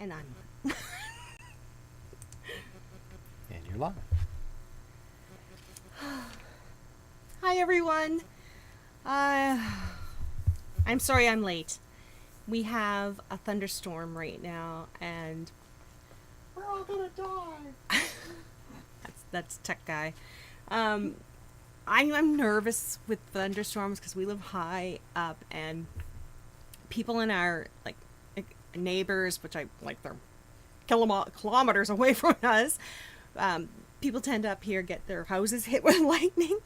And I'm And you're live. Hi everyone. I'm sorry I'm late. We have a thunderstorm right now, and We're all gonna die. that's tech guy. Um, I'm nervous with thunderstorms because we live high up, and people in our neighbors, which I like, they're kilometers away from us. Um, People tend to up here get their houses hit with lightning,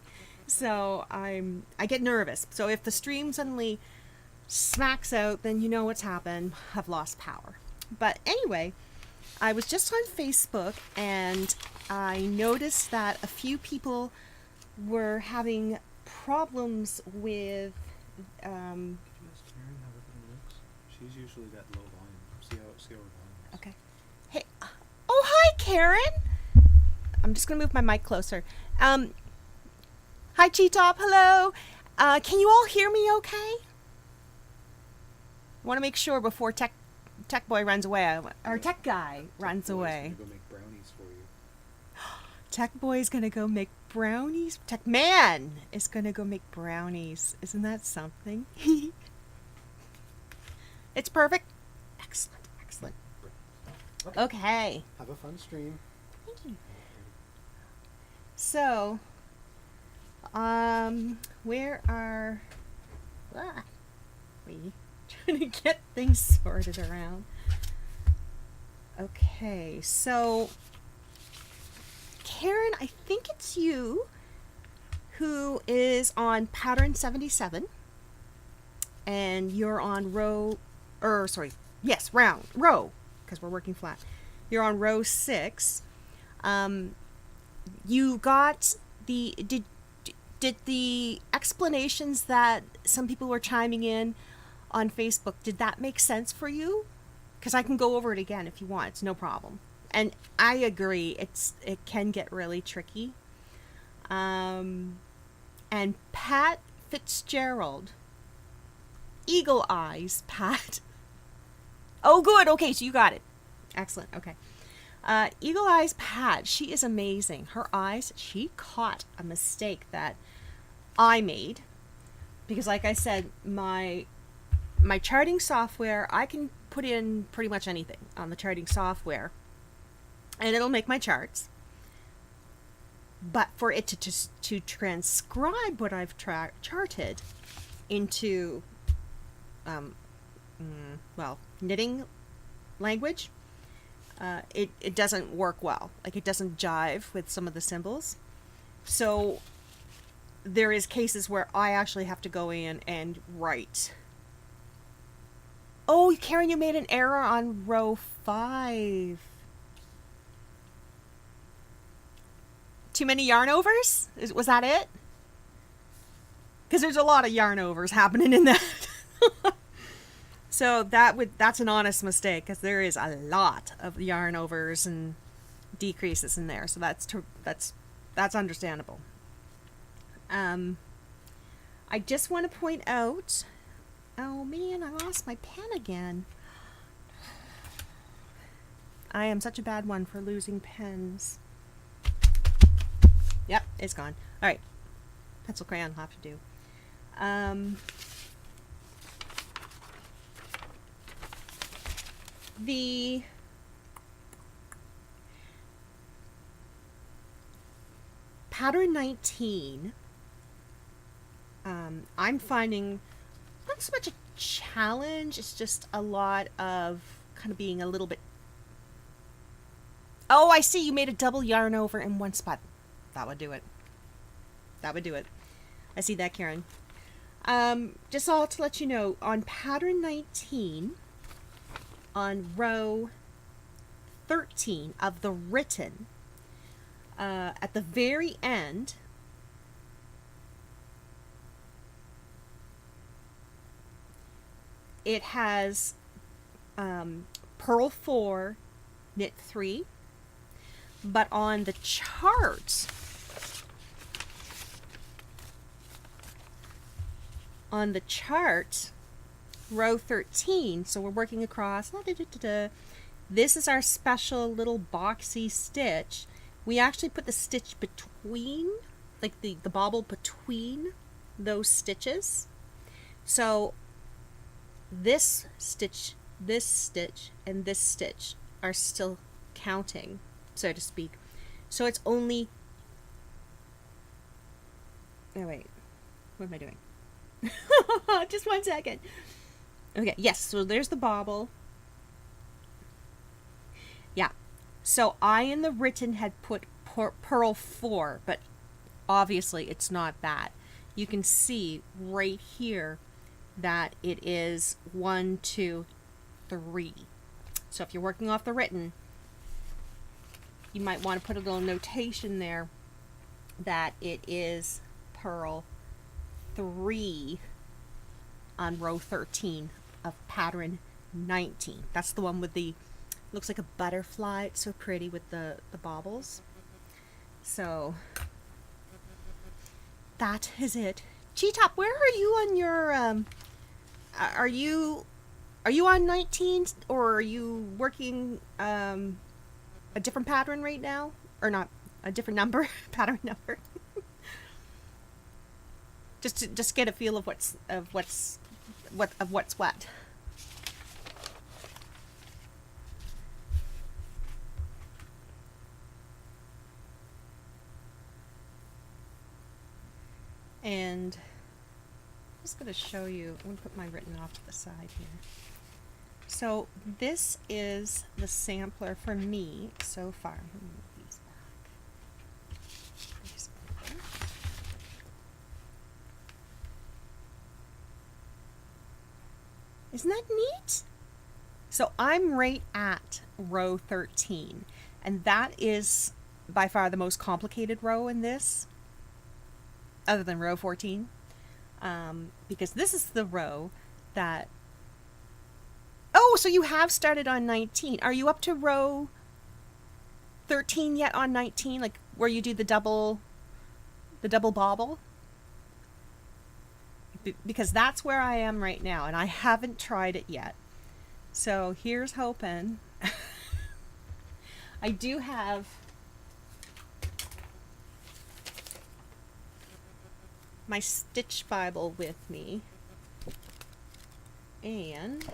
so I get nervous. So if the stream suddenly smacks out, then you know what's happened. I've lost power. But anyway, I was just on Facebook and I noticed that a few people were having problems with. Could you ask Karen how everything looks? She's usually got low volume. See her volume is. Okay. Hey. Oh, hi, Karen. I'm just gonna move my mic closer. Hi, Cheetop. Hello. Can you all hear me? Okay. I want to make sure before Tech Boy runs away, or Tech Guy runs away. Gonna go make brownies for you. Tech Boy is gonna go make brownies. Tech Man is gonna go make brownies. Isn't that something? It's perfect. Excellent, excellent. Okay. Have a fun stream. Thank you. So, where are we trying to get things sorted around? Okay, so Karen, I think it's you who is on pattern 77, and you're on row, row, because we're working flat. You're on row 6. You got did the explanations that some people were chiming in on Facebook, did that make sense for you? Because I can go over it again if you want. It's no problem. And I agree, it can get really tricky. And Pat Fitzgerald, Eagle Eyes, Pat. Oh, good. Okay, so you got it. Excellent. Okay. Eagle Eyes Pat, she is amazing. Her eyes, she caught a mistake that I made. Because like I said, my charting software, I can put in pretty much anything on the charting software, and it'll make my charts. But for it to transcribe what I've charted into, knitting language, it doesn't work well. Like, it doesn't jive with some of the symbols. So there is cases where I actually have to go in and write. Oh, Karen, you made an error on row 5. Too many yarn overs? Was that it? Because there's a lot of yarn overs happening in that. So that's an honest mistake, because there is a lot of yarn overs and decreases in there. So that's understandable. I just want to point out. Oh man, I lost my pen again. I am such a bad one for losing pens. Yep, it's gone. All right, pencil crayon will have to do. The pattern 19, I'm finding not so much a challenge, it's just a lot of kind of being a little bit. Oh, I see, you made a double yarn over in one spot. That would do it. I see that, Karen. Just all to let you know, on pattern 19, on row 13 of the written, at the very end, it has purl 4, knit 3, but on the chart, row 13, so we're working across, This is our special little boxy stitch. We actually put the stitch between, like the bobble between those stitches. So this stitch, and this stitch are still counting, so to speak. So it's only, oh wait, what am I doing? Just 1 second. Okay, yes, so there's the bobble. Yeah, so I in the written had put purl 4, but obviously it's not that. You can see right here that it is 1, 2, 3. So if you're working off the written, you might want to put a little notation there that it is purl 3 on row 13 of pattern 19. That's the one with the, looks like a butterfly. It's so pretty with the bobbles. So that is it. G-Top, where are you on your are you on 19, or are you working a different pattern right now, or not a different number? Pattern number. just to get a feel of what's what. And I'm just going to show you, I'm going to put my written off to the side here. So this is the sampler for me so far. I'm going to move these back. These over. Isn't that neat? So I'm right at row 13, and that is by far the most complicated row in this, other than row 14, because this is the row that, oh, so you have started on 19. Are you up to row 13 yet on 19, like where you do the double bobble? Because that's where I am right now, and I haven't tried it yet. So here's hoping. I do have my Stitch Bible with me, and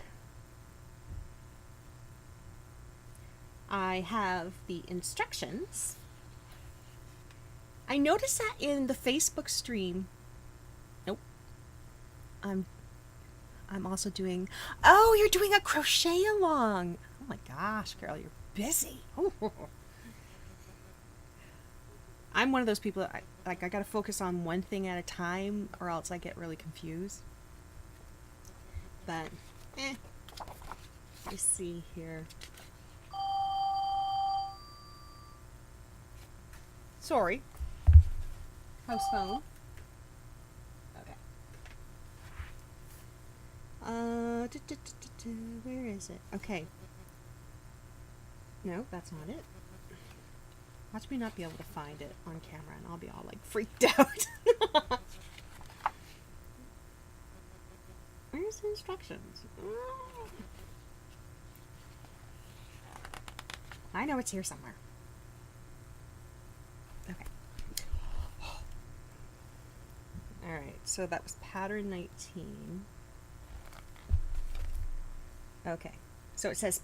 I have the instructions. I noticed that in the Facebook stream. Nope. I'm also doing, oh, you're doing a crochet along. Oh my gosh, girl, you're busy. I'm one of those people that I gotta focus on one thing at a time, or else I get really confused. But, let me see here. Sorry. House phone. Okay. Where is it? Okay. No, that's not it. Watch me not be able to find it on camera, and I'll be all like freaked out. Where's the instructions? I know it's here somewhere. Okay. Alright, so that was pattern 19. Okay, so it says,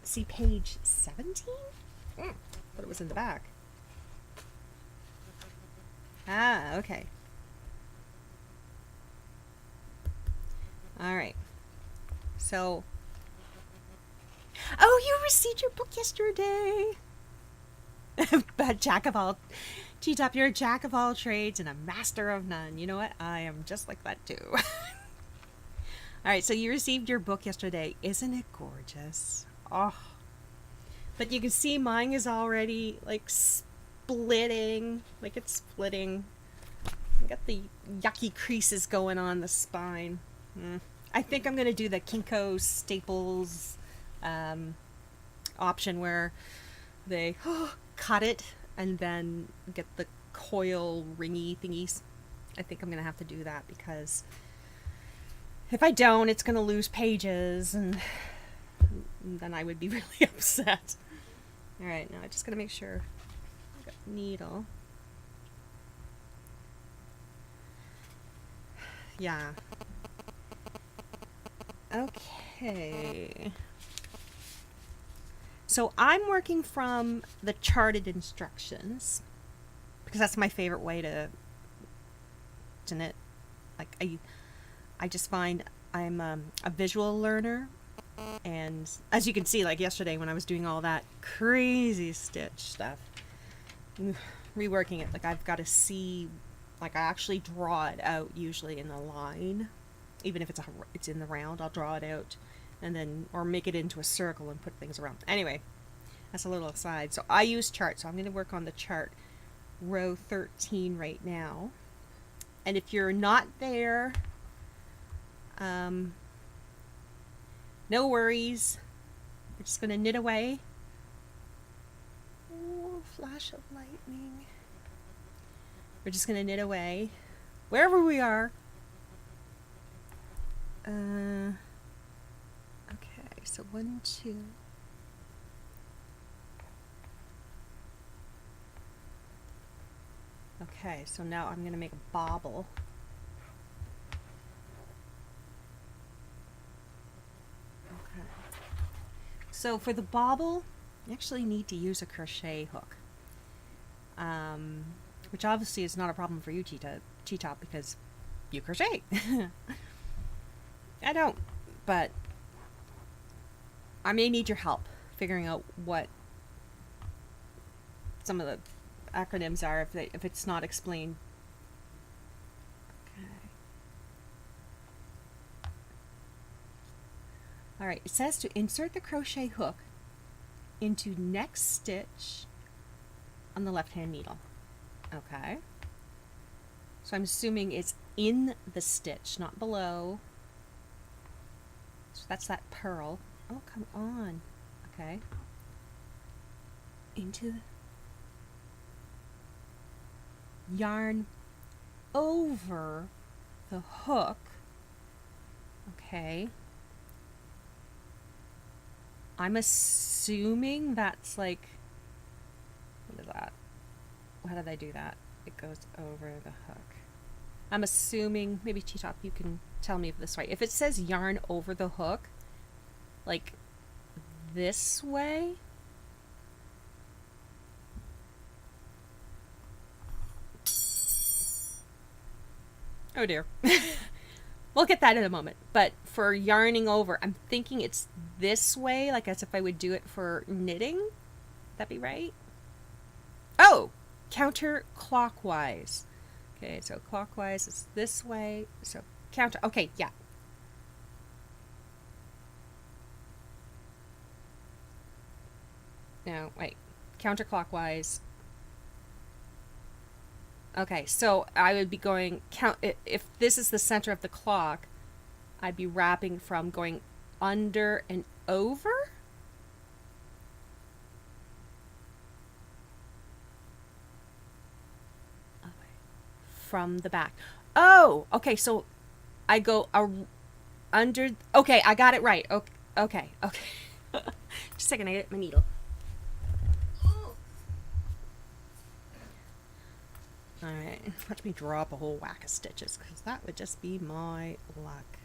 see page 17? But it was in the back. Ah, okay. Alright. So, oh, you received your book yesterday! But Jack of all, G-Top, you're a jack of all trades and a master of none. You know what? I am just like that too. Alright, so you received your book yesterday. Isn't it gorgeous? Oh. But you can see mine is already like splitting. Like it's splitting. I got the yucky creases going on the spine. I think I'm going to do the Kinko Staples option where they cut it and then get the coil ringy thingies. I think I'm going to have to do that, because if I don't, it's going to lose pages, and then I would be really upset. All right, now I just gotta make sure I got the needle. Yeah. Okay. So I'm working from the charted instructions because that's my favorite way to knit. Like I just find I'm a visual learner, and as you can see, like yesterday when I was doing all that crazy stitch stuff, reworking it, like I've got to see, like I actually draw it out usually in a line, even if it's in the round, I'll draw it out, and then or make it into a circle and put things around. Anyway, that's a little aside. So I use charts, so I'm going to work on the chart row 13 right now. And if you're not there, no worries. We're just going to knit away. Oh, flash of lightning. We're just going to knit away wherever we are. Okay, so 1, 2. Okay, so now I'm going to make a bobble. Okay. So for the bobble, you actually need to use a crochet hook. Which obviously is not a problem for you, T-Top, because you crochet. I don't, but I may need your help figuring out what some of the acronyms are if it's not explained. Okay. Alright, it says to insert the crochet hook into next stitch on the left hand needle. Okay. So I'm assuming it's in the stitch, not below. So that's that purl. Oh, come on. Okay. Into the yarn over the hook. Okay. I'm assuming that's like, what is that? How did I do that? It goes over the hook. I'm assuming, maybe T-Top, you can tell me if this is right. If it says yarn over the hook, like this way, oh dear. We'll get that in a moment. But for yarning over, I'm thinking it's this way, like as if I would do it for knitting. Would that be right? Oh! Counterclockwise. Okay, so clockwise is this way. So counter. Okay, yeah. No, wait. Counterclockwise. Okay, so I would be going if this is the center of the clock, I'd be wrapping from going under and over. From the back. Oh, okay, so I go under. Okay, I got it right. Okay. Just a second, I get my needle. Alright, watch me drop a whole whack of stitches, because that would just be my luck.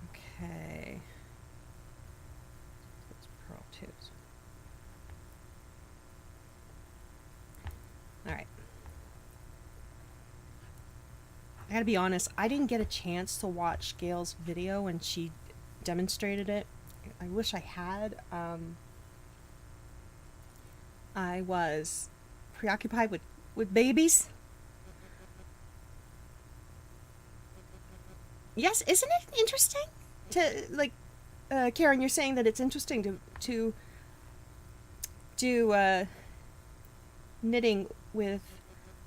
Okay. Let's purl tubes. Alright. I gotta be honest, I didn't get a chance to watch Gail's video when she demonstrated it. I wish I had. I was preoccupied with babies. Yes, isn't it interesting to, like, Karen, you're saying that it's interesting to do knitting with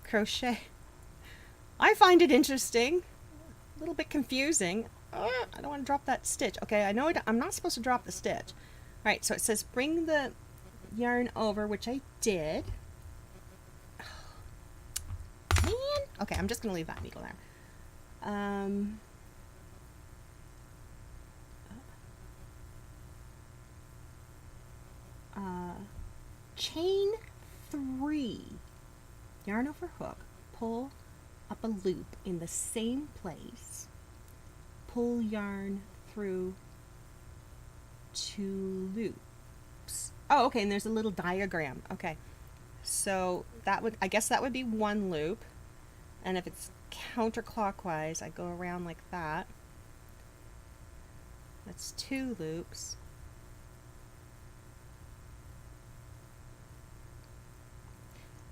crochet. I find it interesting, a little bit confusing. I don't want to drop that stitch. Okay, I know I'm not supposed to drop the stitch. All right, so it says bring the yarn over, which I did. Man. Okay, I'm just going to leave that needle there. Um, Chain 3, yarn over hook, pull up a loop in the same place, pull yarn through 2 loops. Oh, okay, and there's a little diagram. Okay, so that would, I guess that would be 1 loop, and if it's counterclockwise, I go around like that. That's 2 loops.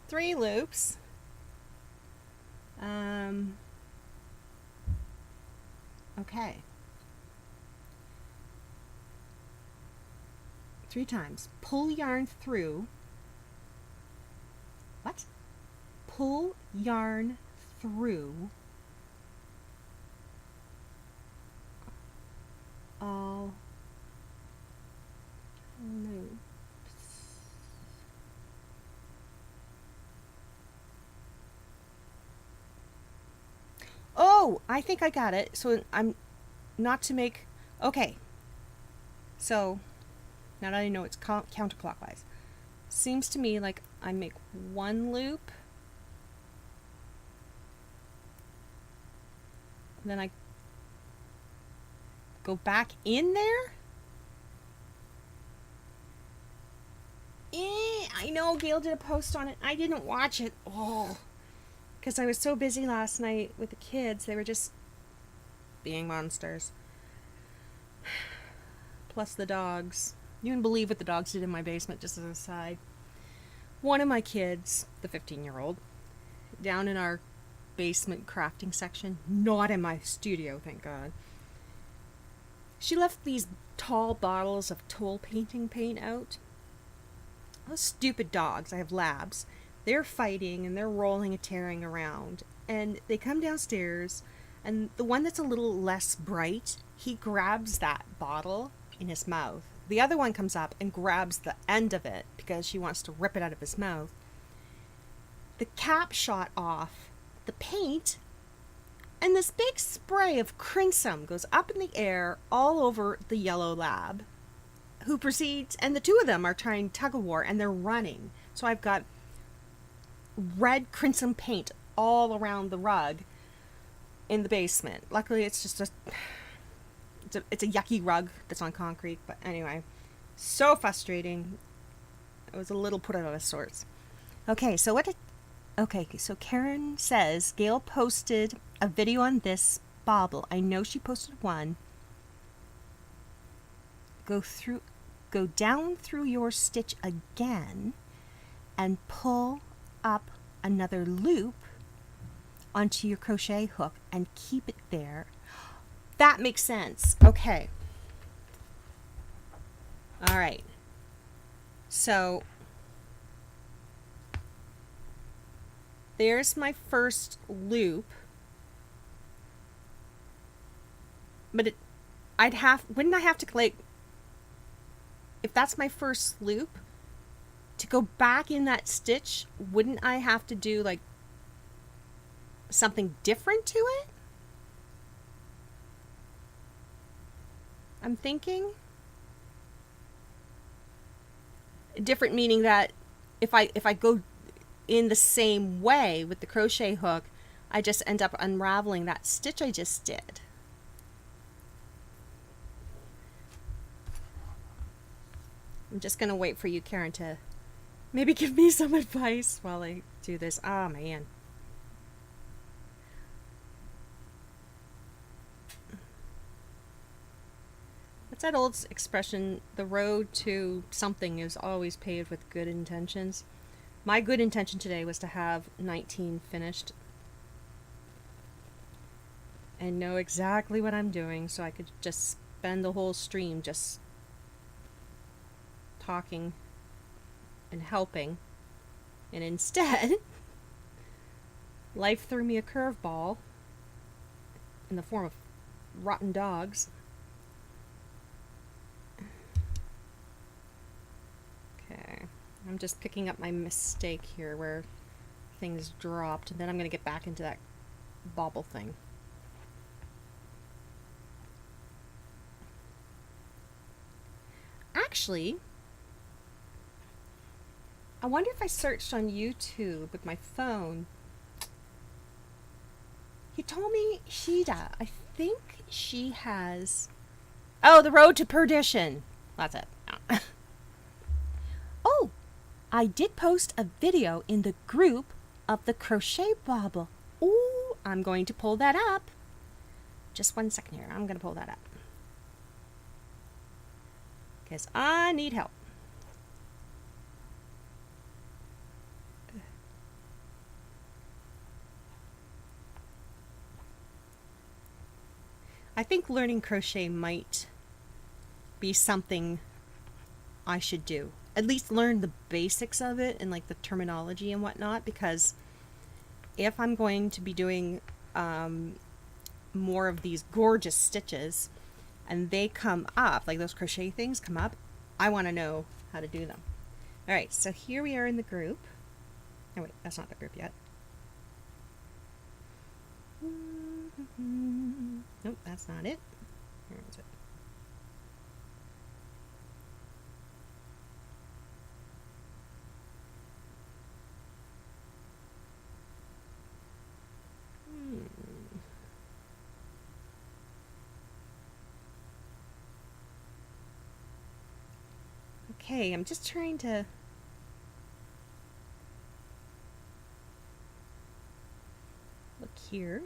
Three loops. Okay. 3 times. Pull yarn through. What? Pull yarn through all loops. Oh, I think I got it. So I'm not to make, okay. So now that I know it's counterclockwise, seems to me like I make 1 loop, then I go back in there. I know Gail did a post on it. I didn't watch it. Oh, because I was so busy last night with the kids. They were just being monsters. Plus the dogs. You wouldn't believe what the dogs did in my basement, just as an aside. One of my kids, the 15-year-old, down in our basement crafting section, not in my studio, thank God, she left these tall bottles of toll painting paint out. Those stupid dogs, I have labs, they're fighting and they're rolling and tearing around. And they come downstairs, and the one that's a little less bright, he grabs that bottle in his mouth. The other one comes up and grabs the end of it because she wants to rip it out of his mouth. The cap shot off the paint, and this big spray of crimson goes up in the air all over the yellow lab, who proceeds, and the 2 of them are trying tug of war, and they're running. So I've got red crimson paint all around the rug in the basement. Luckily, it's just it's a yucky rug that's on concrete, but anyway, so frustrating. I was a little put out of sorts. Okay, so so Karen says Gail posted a video on this bobble. I know she posted one. Go down through your stitch again and pull up another loop onto your crochet hook and keep it there. That makes sense. Okay. All right. So there's my first loop. But wouldn't I have to, like, if that's my first loop, to go back in that stitch, wouldn't I have to do like something different to it? I'm thinking. Different meaning that if I go in the same way with the crochet hook, I just end up unraveling that stitch I just did. I'm just going to wait for you, Karen, to maybe give me some advice while I do this. Oh, man. What's that old expression? The road to something is always paved with good intentions. My good intention today was to have 19 finished and know exactly what I'm doing, so I could just spend the whole stream just talking and helping. And instead, life threw me a curveball in the form of rotten dogs. Okay, I'm just picking up my mistake here where things dropped, and then I'm going to get back into that bobble thing. actually, I wonder if I searched on YouTube with my phone. He told me I think she has. Oh, The Road to Perdition. That's it. Oh, I did post a video in the group of the crochet bobble. Ooh, I'm going to pull that up. Just 1 second here. I'm going to pull that up. Because I need help. I think learning crochet might be something I should do. At least learn the basics of it and like the terminology and whatnot, because if I'm going to be doing more of these gorgeous stitches and they come up, like those crochet things come up, I want to know how to do them. All right, so here we are in the group. Oh wait, that's not the group yet. Nope, that's not it. Where is it? Okay, I'm just trying to look here.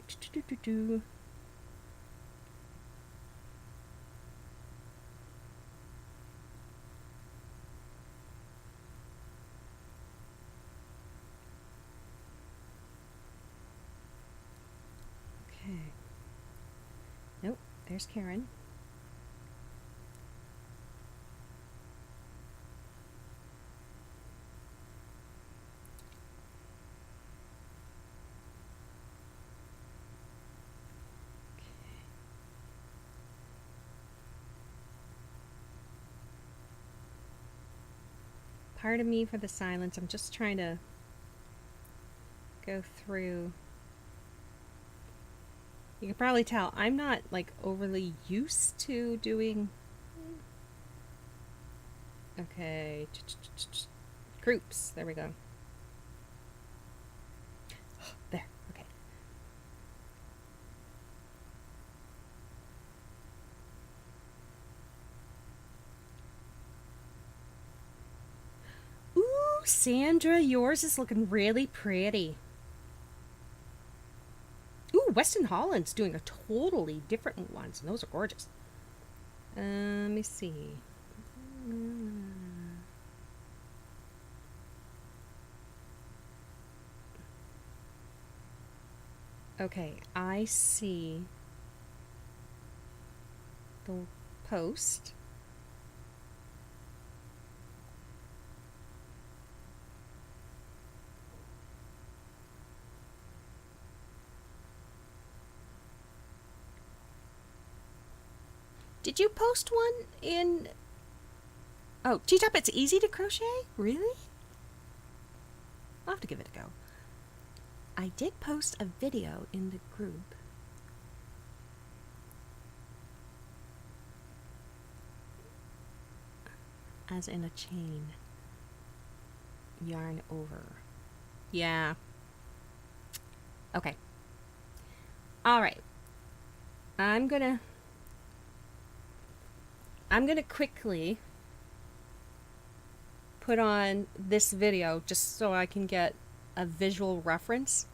Okay. Nope, there's Karen. Pardon me for the silence. I'm just trying to go through. You can probably tell I'm not like overly used to doing. Okay. Groups. There we go. There. Okay. Ooh, Sandra, yours is looking really pretty. Ooh, Weston Holland's doing a totally different ones, and those are gorgeous. Let me see. Okay, I see the post. Did you post one in... Oh, T-Top, it's easy to crochet? Really? I'll have to give it a go. I did post a video in the group. As in a chain. Yarn over. Yeah. Okay. Alright. I'm gonna quickly put on this video just so I can get a visual reference.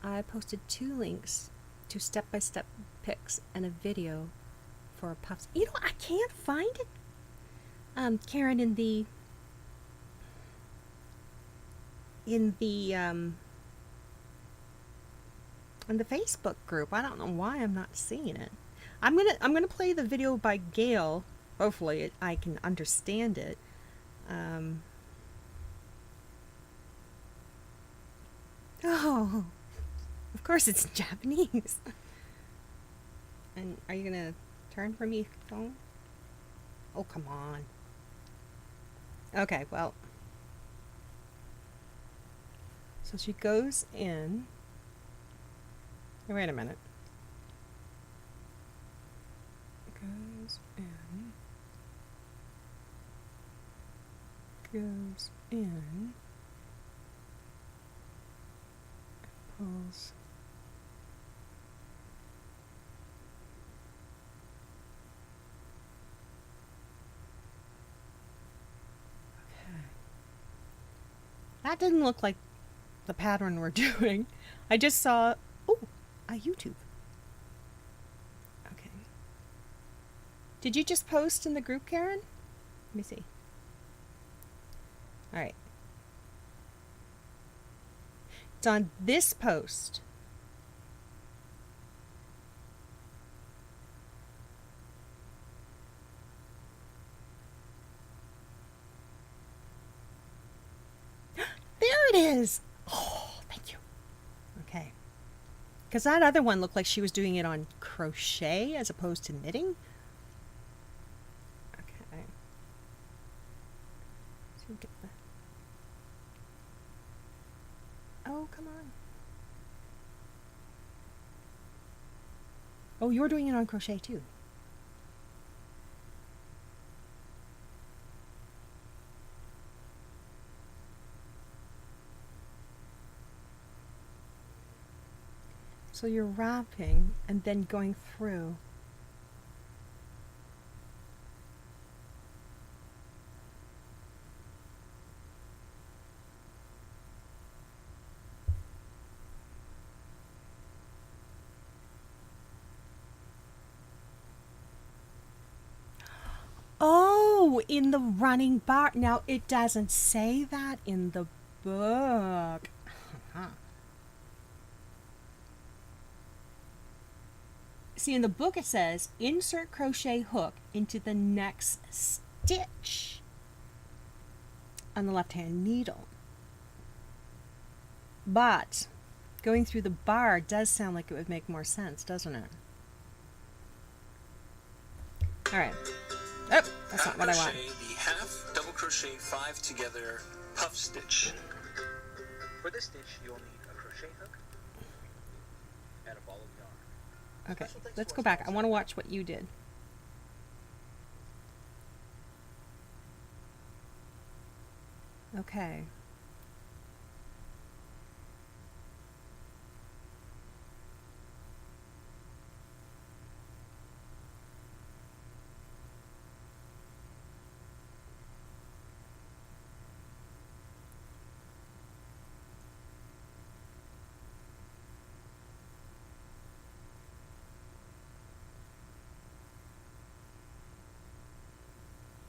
I posted 2 links to step-by-step pics and a video for puffs. You know, I can't find it, Karen, in the Facebook group. I don't know why I'm not seeing it. I'm gonna play the video by Gail. Hopefully I can understand it. Oh, of course it's Japanese. And are you gonna turn from me, phone? Oh, come on. Okay, well. So she goes in. Wait a minute. Goes in. goes in, pulls. Okay. That didn't look like the pattern we're doing. I just saw, oh, a YouTube. Okay. Did you just post in the group, Karen? Let me see. All right. It's on this post. There it is. Oh, thank you. Okay. Because that other one looked like she was doing it on crochet as opposed to knitting. Okay. So get the... Oh, come on. Oh, you're doing it on crochet too. So you're wrapping and then going through. Oh, in the running bar. Now, it doesn't say that in the book. See, in the book it says, insert crochet hook into the next stitch on the left-hand needle. But going through the bar does sound like it would make more sense, doesn't it? All right. Oh, that's not what I want. The half double crochet 5 together puff stitch. For this stitch, you'll need a crochet hook and a ball of yarn. Okay, let's go back. I want to watch what you did. Okay.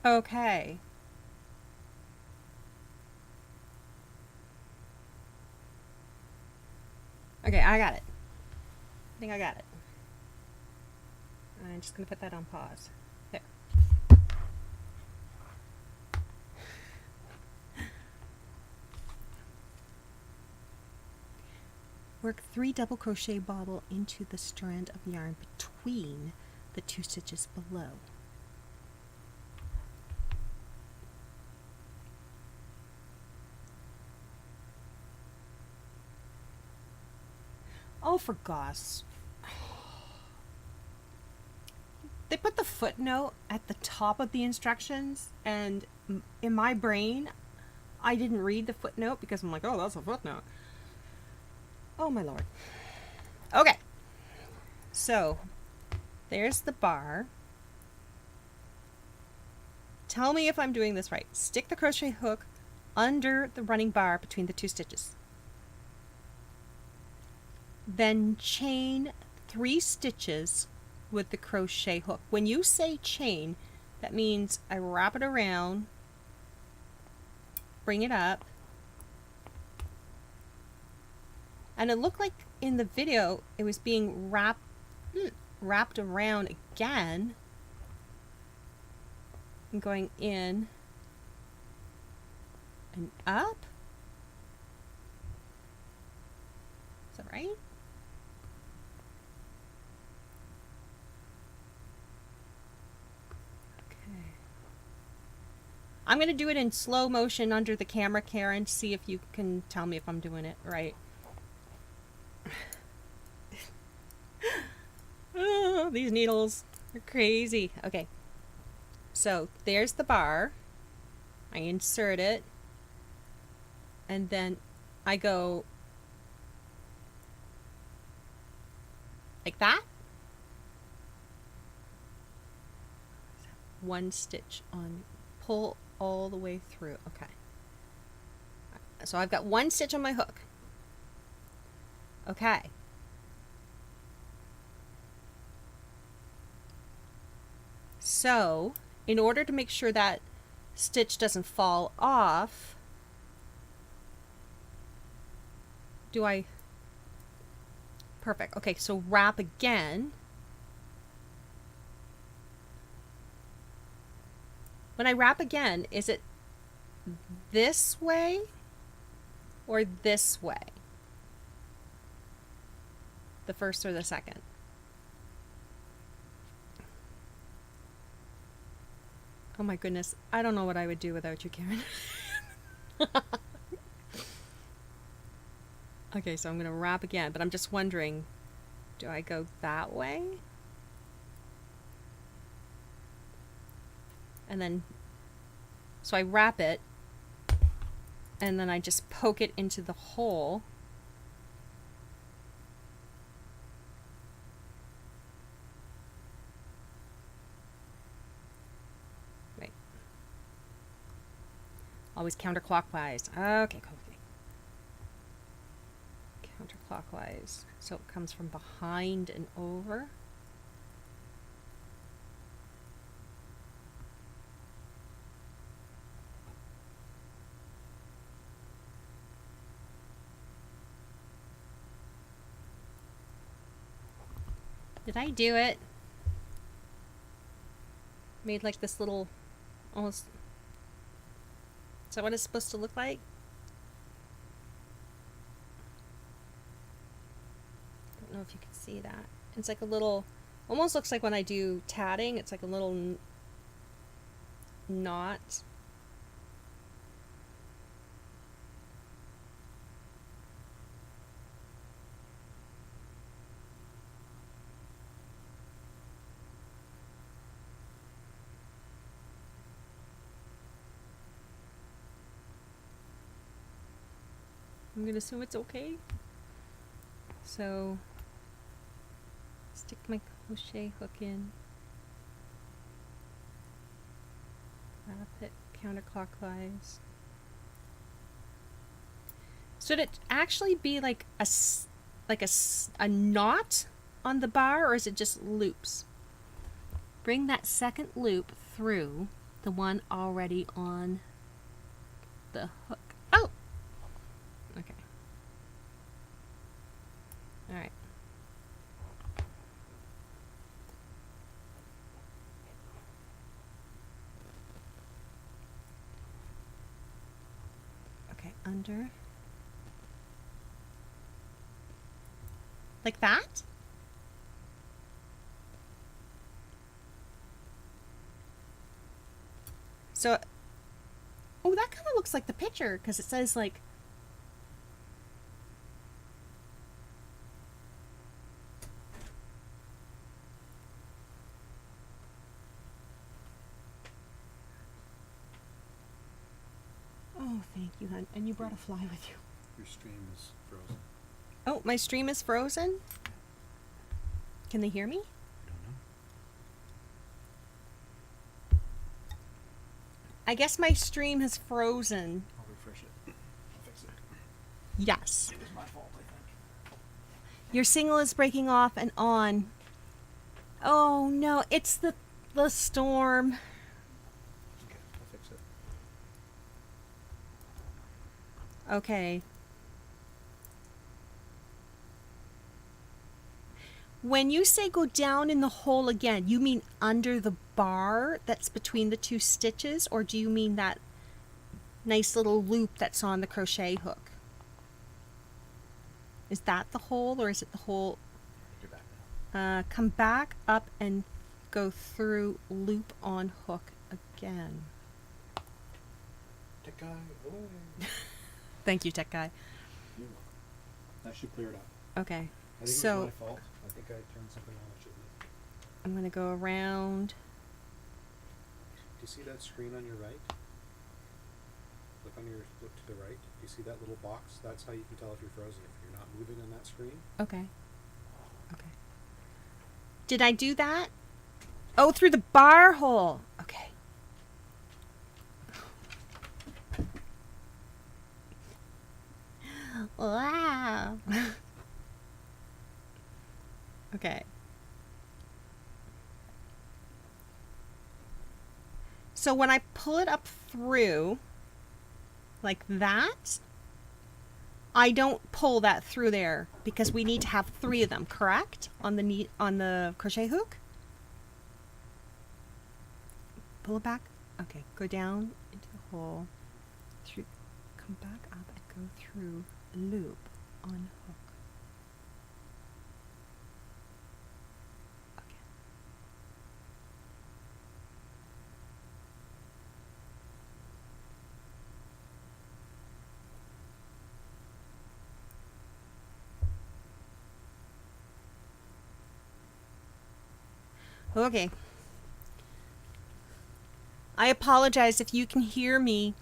Okay. Okay, I got it. I think I got it. I'm just going to put that on pause. There. Work 3 double crochet bobble into the strand of yarn between the 2 stitches below. Oh, for gosh. They put the footnote at the top of the instructions, and in my brain, I didn't read the footnote because I'm like, oh, that's a footnote. Oh, my Lord. Okay. So, there's the bar. Tell me if I'm doing this right. Stick the crochet hook under the running bar between the 2 stitches. Then chain 3 stitches with the crochet hook. When you say chain, that means I wrap it around, bring it up, and it looked like in the video it was being wrapped around again and going in and up. Is that right? I'm going to do it in slow motion under the camera, Karen, see if you can tell me if I'm doing it right. Oh, these needles are crazy. Okay. So, there's the bar. I insert it, and then I go like that. One stitch on, pull all the way through. Okay. So I've got one stitch on my hook. Okay. So, in order to make sure that stitch doesn't fall off, perfect. Okay, so wrap again. When I wrap again, is it this way or this way? The first or the second? Oh my goodness, I don't know what I would do without you, Karen. Okay, so I'm going to wrap again, but I'm just wondering, do I go that way? And then, so I wrap it, and then I just poke it into the hole. Right. Always counterclockwise. Okay, cool. Counterclockwise, so it comes from behind and over. Did I do it? Made like this little, almost, is that what it's supposed to look like? Don't know if you can see that. It's like a little, almost looks like when I do tatting, it's like a little knot. I'm gonna assume it's okay. So stick my crochet hook in, wrap it counterclockwise. Should it actually be like a knot on the bar, or is it just loops? Bring that second loop through the one already on the hook. Oh! Okay. Alright. Okay, under. Like that? So, oh, that kind of looks like the picture, because it says like, oh, thank you, hon. And you brought a fly with you. Your stream is frozen. Oh, my stream is frozen? Can they hear me? I don't know. I guess my stream has frozen. I'll refresh it. I'll fix it. Yes. It was my fault, I think. Your signal is breaking off and on. Oh no, it's the storm. Okay, I'll fix it. Okay. When you say go down in the hole again, you mean under the bar that's between the two stitches, or do you mean that nice little loop that's on the crochet hook? Is that the hole, or is it the hole? You're back now. Come back up and go through loop on hook again. Tech guy, away. Thank you, tech guy. You're welcome. That should clear it up. Okay, I think it so was my fault. I think I turned something on I shouldn't have. I'm going to go around. Do you see that screen on your right? Look to the right. You see that little box? That's how you can tell if you're frozen. If you're not moving on that screen. Okay. Okay. Did I do that? Oh, through the bar hole. Okay. Wow. Okay. So when I pull it up through like that, I don't pull that through there because we need to have 3 of them, correct? On the crochet hook? Pull it back. Okay, go down into the hole. Through, come back up and go through loop on hook. Okay. I apologize if you can hear me.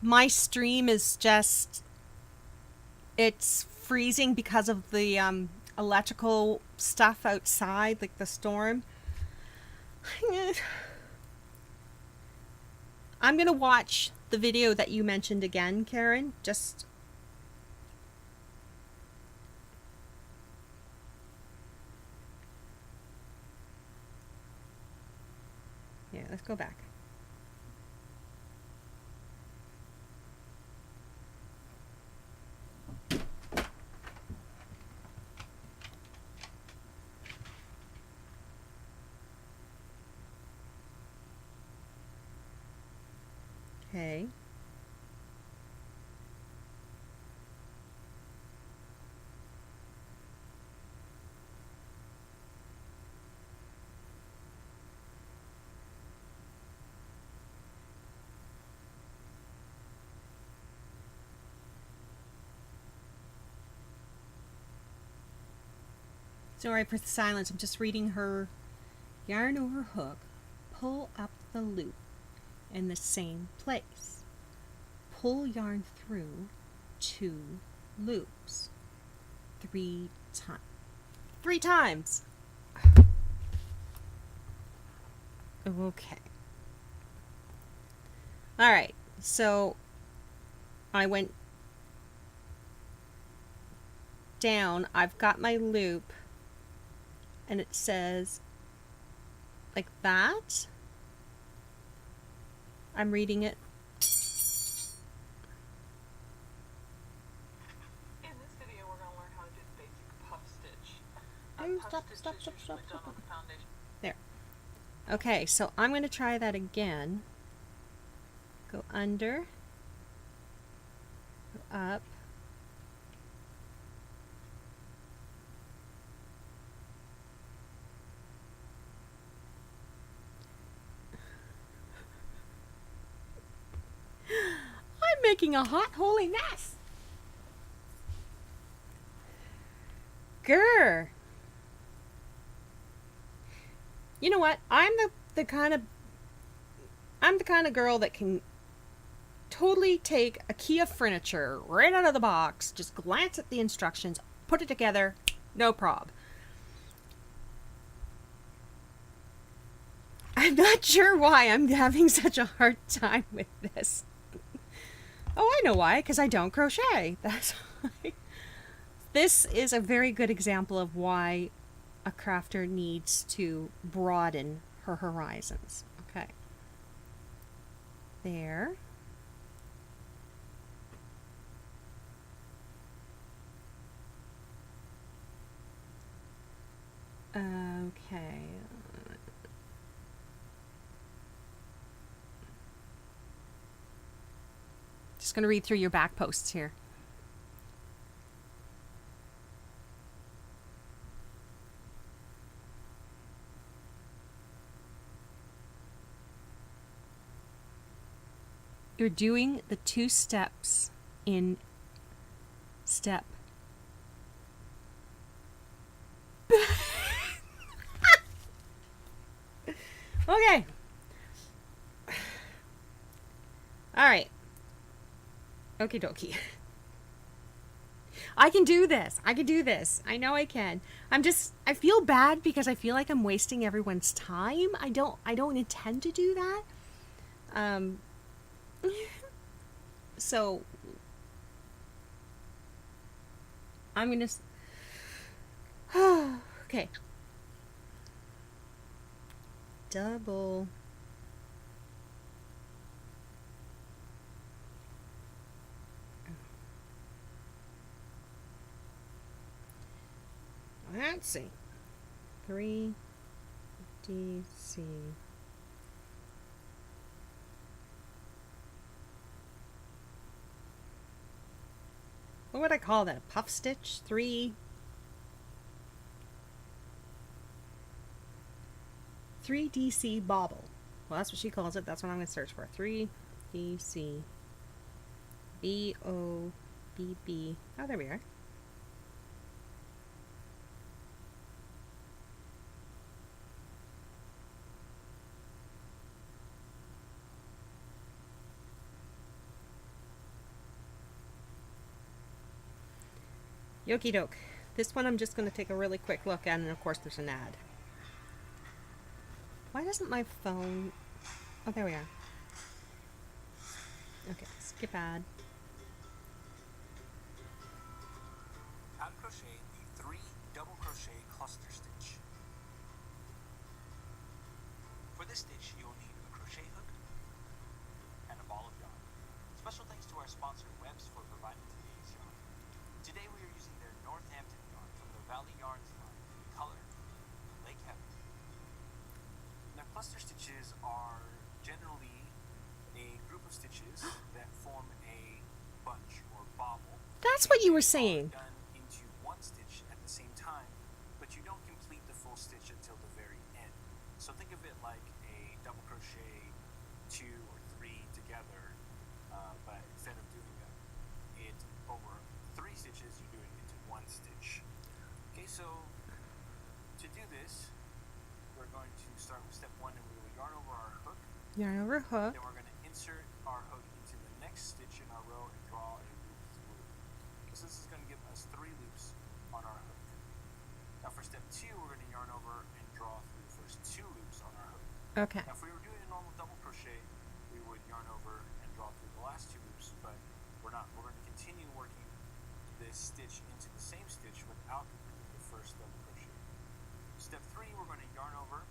My stream is just, it's freezing because of the electrical stuff outside, like the storm. I'm going to watch the video that you mentioned again, Karen. Just... yeah, let's go back. Okay. Sorry for the silence. I'm just reading her. Yarn over hook. Pull up the loop in the same place. Pull yarn through 2 loops. 3 times. 3 times! Okay. Alright, so I went down. I've got my loop. And it says like that. I'm reading it. In this video, we're going to learn how to do the basic puff stitch. Oh, Puff stop, stitch stop, is stop, usually stop, done stop. on the foundation. There. Okay, so I'm going to try that again. Go under. Go up. I'm making a hot holy mess. Grr. You know what? I'm the kind of girl that can totally take IKEA furniture right out of the box, just glance at the instructions, put it together, no prob. I'm not sure why I'm having such a hard time with this. Oh, I know why, because I don't crochet. That's why. This is a very good example of why a crafter needs to broaden her horizons. Okay. There. Okay. Just going to read through your back posts here. You're doing the 2 steps in step. Okay. All right. Okie dokie. I can do this. I can do this. I know I can. I feel bad because I feel like I'm wasting everyone's time. I don't intend to do that. So I'm going to okay. Double. Let's see. 3 DC. What would I call that? A puff stitch? 3 DC Bobble. Well, that's what she calls it. That's what I'm going to search for. 3 DC BOBB. Oh, there we are. Yoki doke. This one I'm just going to take a really quick look at, and of course there's an ad. Why doesn't my phone... Oh, there we are. Okay, skip ad. How to crochet the 3 double crochet cluster stitch. For this stitch, you'll need a crochet hook and a ball of yarn. Special thanks to our sponsor, Webs, for providing today's yarn. Today we are using their Northampton yarn from the Valley Yarns line in the color Lake Heaven. Now, cluster stitches are generally a group of stitches that form a bunch or bobble. That's what you were saying. Done into one stitch at the same time, but you don't complete the full stitch until the very end. So think of it like a double crochet 2 or 3 together, but instead of doing it over 3 stitches, you do it into 1 stitch. Okay, so to do this, we're going to start with step 1, and we will yarn over our hook. Yarn over hook. Then we're going to insert our hook into the next stitch in our row and draw a loop through. So this is going to give us 3 loops on our hook. Now for step 2, we're going to yarn over and draw through the first 2 loops on our hook. Okay. Now if we were doing a normal double crochet, we would yarn over and draw through the last 2 loops, but we're not. We're going to continue working this stitch into the same stitch without completing the first double crochet. Step 3, we're going to yarn over,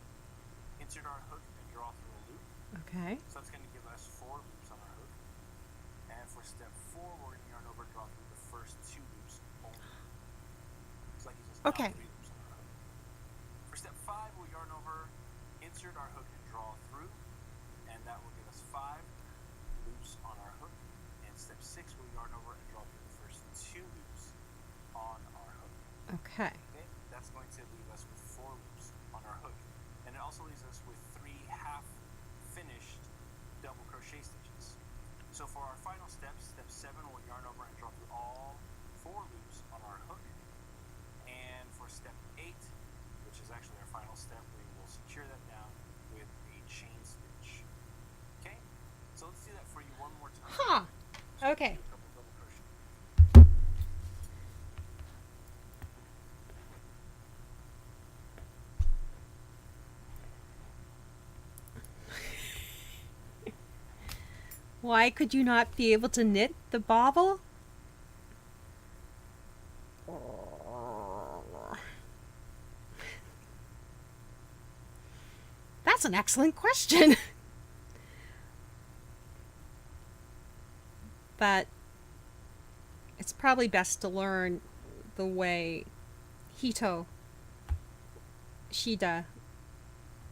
insert our hook, and draw through a loop. Okay. So that's going to give us 4 loops on our hook. And for step 4, we're going to yarn over, draw through the first 2 loops only. So that gives us now Okay. 3 loops on our hook. For step 5, we'll yarn over, insert our hook, and draw through. And that will give us 5 loops on our hook. And step 6, we'll yarn over and draw through the first 2 loops on our hook. Okay. Okay, that's going to leave us with 4 loops on our hook. And it also leaves us with 3 half finished double crochet stitches. So for our final steps, step 7, we'll yarn over and draw through all 4 loops on our hook. And for step 8, which is actually our final step, we will secure that down with a chain stitch. Okay, so let's do that for you one more time. Huh. So Okay. do a couple double crochet. Why could you not be able to knit the bobble? That's an excellent question. But it's probably best to learn the way Shida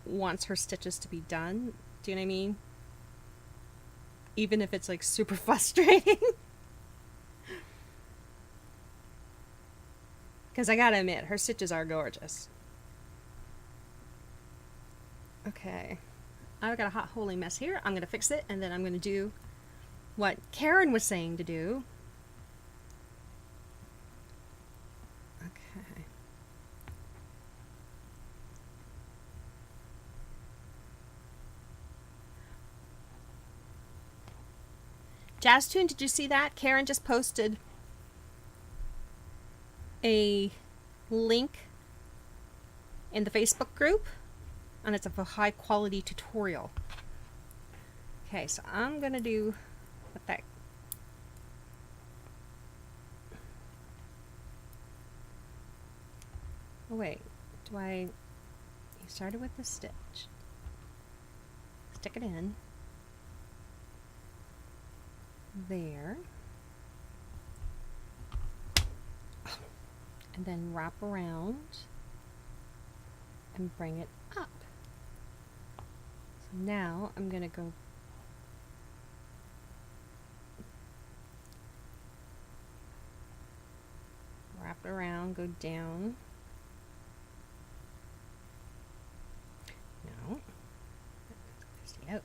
wants her stitches to be done. Do you know what I mean? Even if it's like super frustrating. Because I gotta admit, her stitches are gorgeous. Okay. I've got a hot holy mess here. I'm gonna fix it, and then I'm gonna do what Karen was saying to do. Okay. Jazz Tune, did you see that? Karen just posted a link in the Facebook group, and it's of a high quality tutorial. Okay, so I'm gonna do what that. Oh wait, do I? You started with the stitch. Stick it in. There. And then wrap around and bring it up. So now I'm going to go wrap it around, go down. No. Stay out.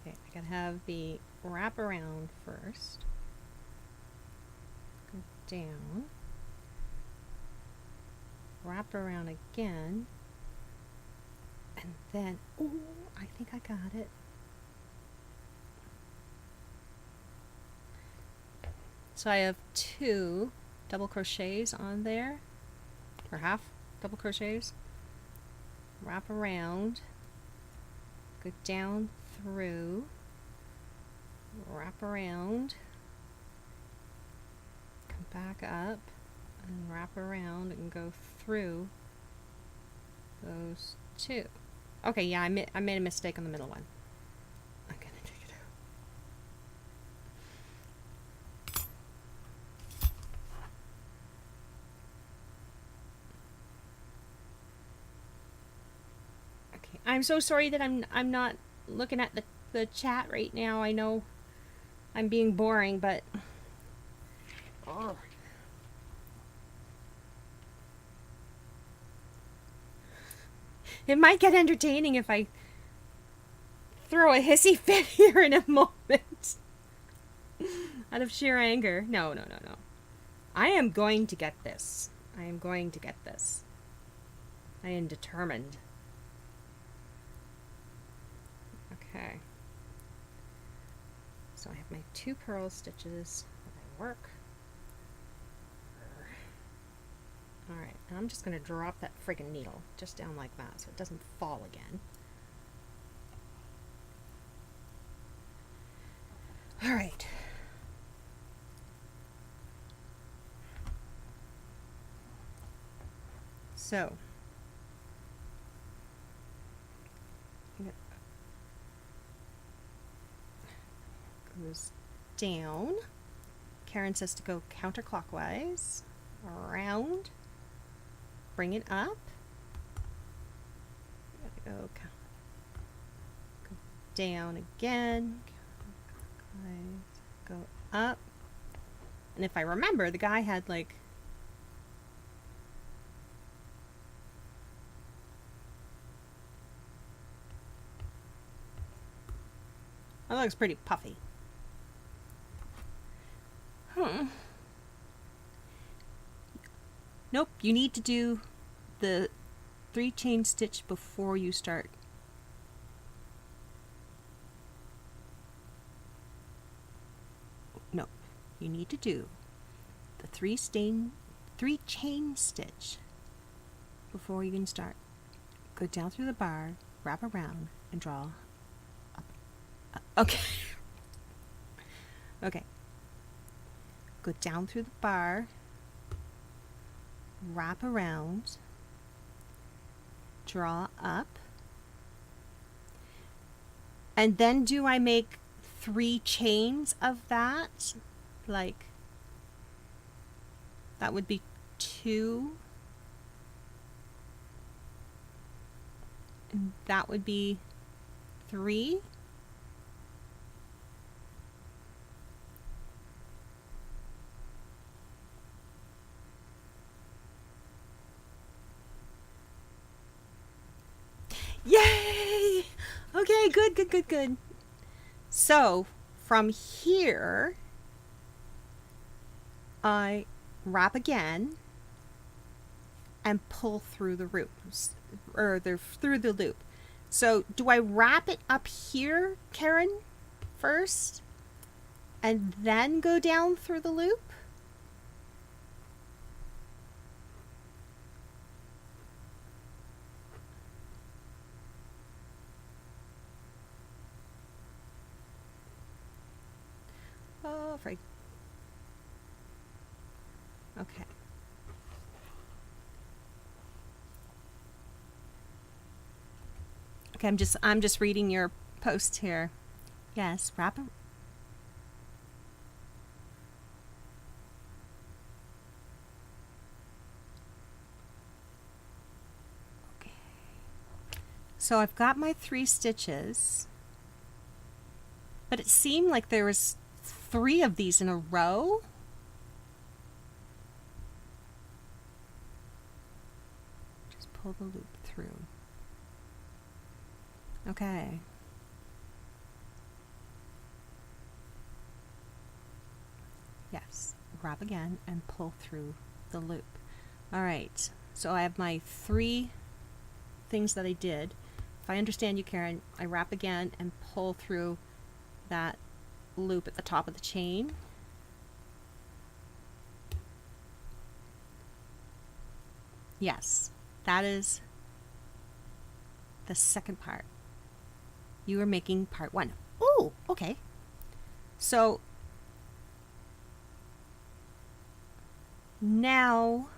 Okay, I gotta have the wrap around first. Go down. Wrap around again. And then, oh, I think I got it. So I have 2 double crochets on there, or half double crochets. Wrap around, go down through, wrap around, come back up, and wrap around and go through those 2. Okay, yeah, I made a mistake on the middle one. I'm gonna take it out. Okay, I'm so sorry that I'm not looking at the chat right now. I know I'm being boring, but it might get entertaining if I throw a hissy fit here in a moment. Out of sheer anger. No. I am going to get this. I am going to get this. I am determined. Okay. So I have my 2 purl stitches that I work. Alright, and I'm just going to drop that friggin' needle just down like that so it doesn't fall again. Alright. So, goes down. Karen says to go counterclockwise, around, bring it up. Gotta go down again, go up. And if I remember, the guy had like that looks pretty puffy. Nope, you need to do the 3 chain stitch before you start. No, you need to do the 3 chain stitch before you can start. Go down through the bar, wrap around, and draw up. Okay. Okay. Go down through the bar, wrap around, draw up, and then do I make 3 chains of that? Like, that would be 2, and that would be 3. Yay! Okay, good, good, good, good. So from here, I wrap again and pull through the loops, or through the loop. So do I wrap it up here, Karen, first, and then go down through the loop? Oh, right. Okay. Okay, I'm just reading your post here. Yes, wrap it. Okay. So I've got my 3 stitches, but it seemed like there was 3 of these in a row. Just pull the loop through. Okay. Yes, wrap again and pull through the loop. All right, so I have my 3 things that I did. If I understand you, Karen, I wrap again and pull through that loop at the top of the chain. Yes, that is the second part. You are making part 1. Oh, okay. So now,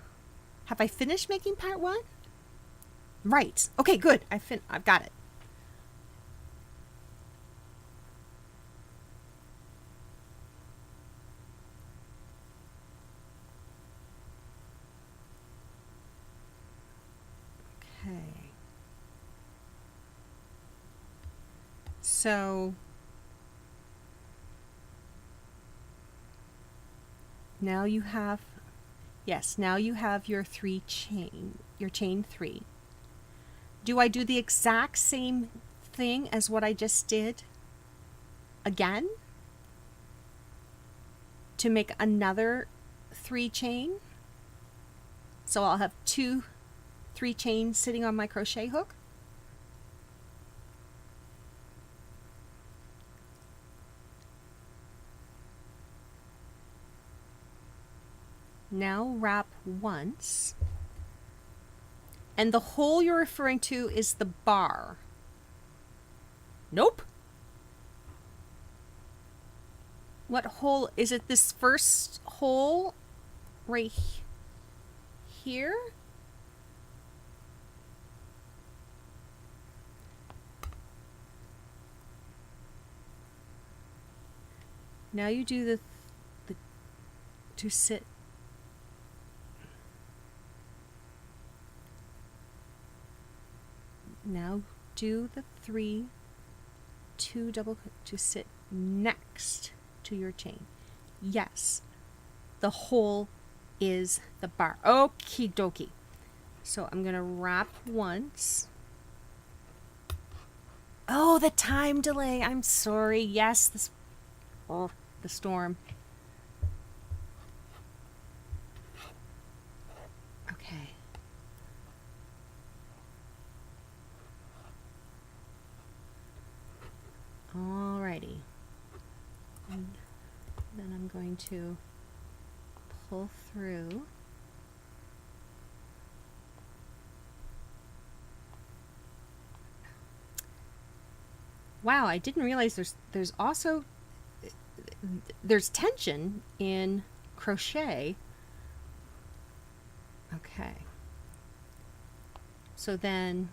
have I finished making part 1? Right. Okay, good. I've got it. Okay. So now you have, yes, now you have your chain 3. Do I do the exact same thing as what I just did again to make another 3 chain? So I'll have 2 3 chains sitting on my crochet hook. Now wrap once. And the hole you're referring to is the bar. Nope. What hole? Is it this first hole right here? Now you do the to sit. Now do the 3, 2 double to sit next to your chain. Yes, the hole is the bar. Okie dokie. So I'm gonna wrap once. Oh, the time delay. I'm sorry. Yes, the storm. Okay. Alrighty. And then I'm going to pull through. Wow, I didn't realize there's also there's tension in crochet. Okay. So then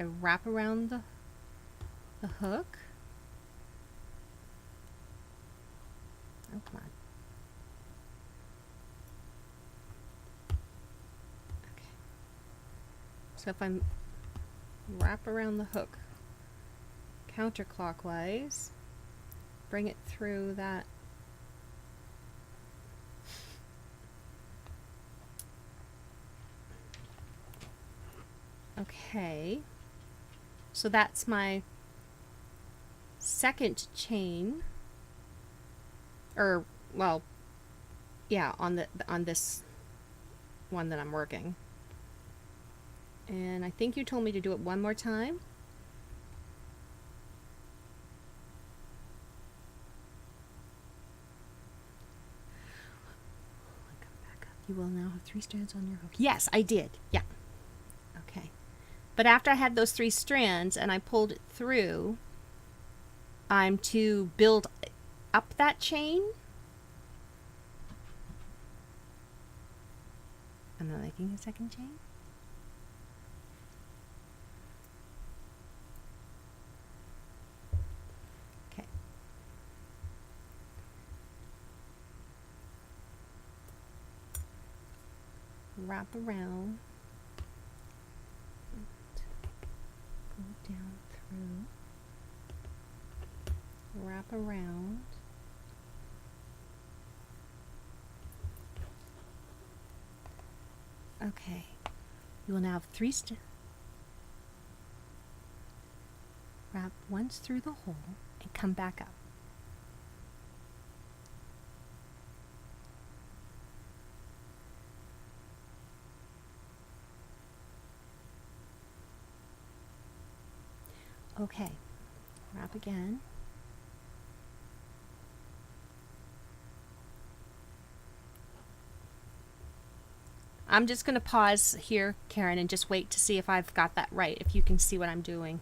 I wrap around the hook. Oh, come on. Okay. So if I'm wrap around the hook counterclockwise, bring it through that okay. So that's my second chain, or well, yeah, on this one that I'm working. And I think you told me to do it one more time. You will now have 3 strands on your hook. Yes, I did. Yeah. Okay. But after I had those 3 strands and I pulled it through, I'm to build up that chain. I'm not making a second chain. Okay. Wrap around. Go down through. Wrap around. Okay. You will now have 3 wrap once through the hole and come back up. Okay. Wrap again. I'm just going to pause here, Karen, and just wait to see if I've got that right, if you can see what I'm doing.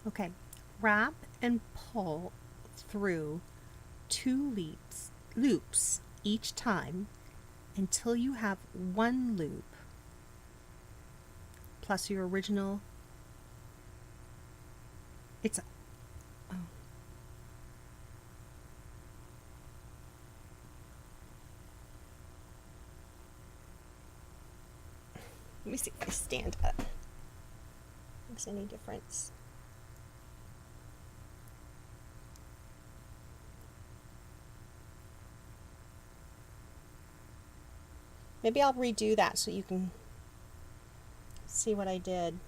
Okay, wrap and pull through 2 loops each time until you have 1 loop plus your original. It's oh. Let me see if I stand up. Makes any difference? Maybe I'll redo that so you can see what I did.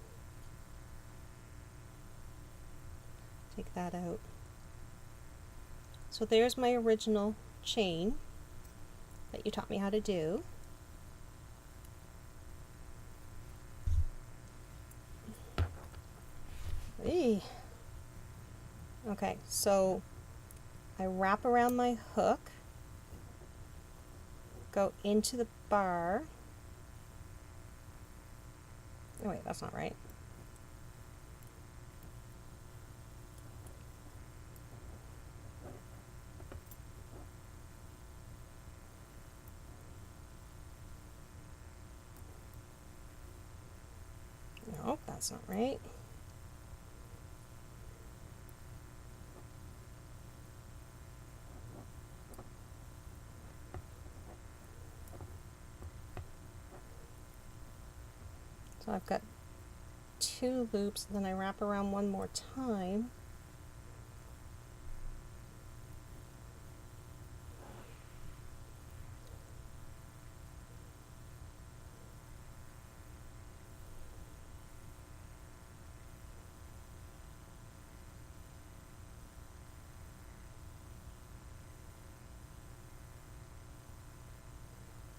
Take that out. So there's my original chain that you taught me how to do. Eee. Okay, so I wrap around my hook, go into the bar. Oh wait, that's not right. Nope, that's not right. So I've got 2 loops, and then I wrap around one more time.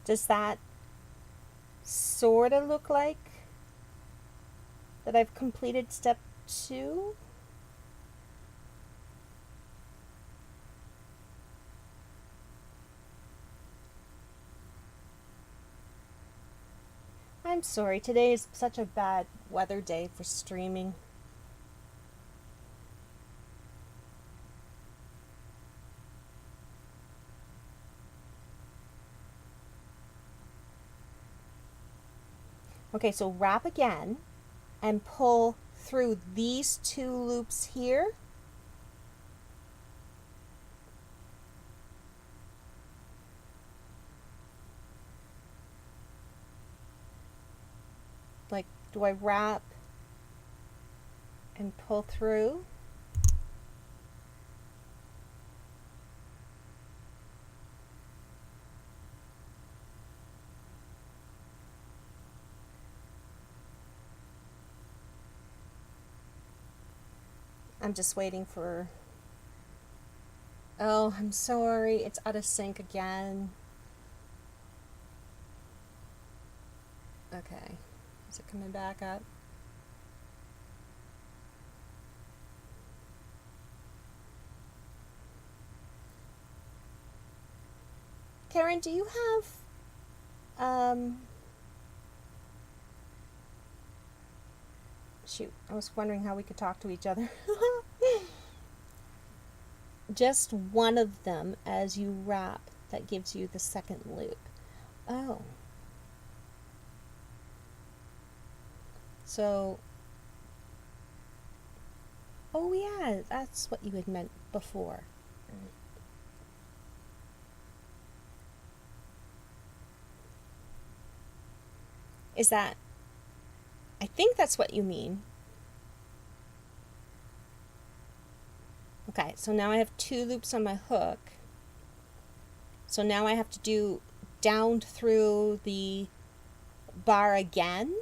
Does that sort of look like that I've completed step 2? I'm sorry, today is such a bad weather day for streaming. Okay, so wrap again and pull through these 2 loops here Like, do I wrap and pull through? I'm just waiting for... Oh, I'm sorry. It's out of sync again. Okay. Is it coming back up? Karen, do you have... Shoot, I was wondering how we could talk to each other. Just one of them as you wrap that gives you the second loop. Oh. So, oh yeah, that's what you had meant before. Is that, I think that's what you mean. Okay, so now I have 2 loops on my hook. So now I have to do down through the bar again.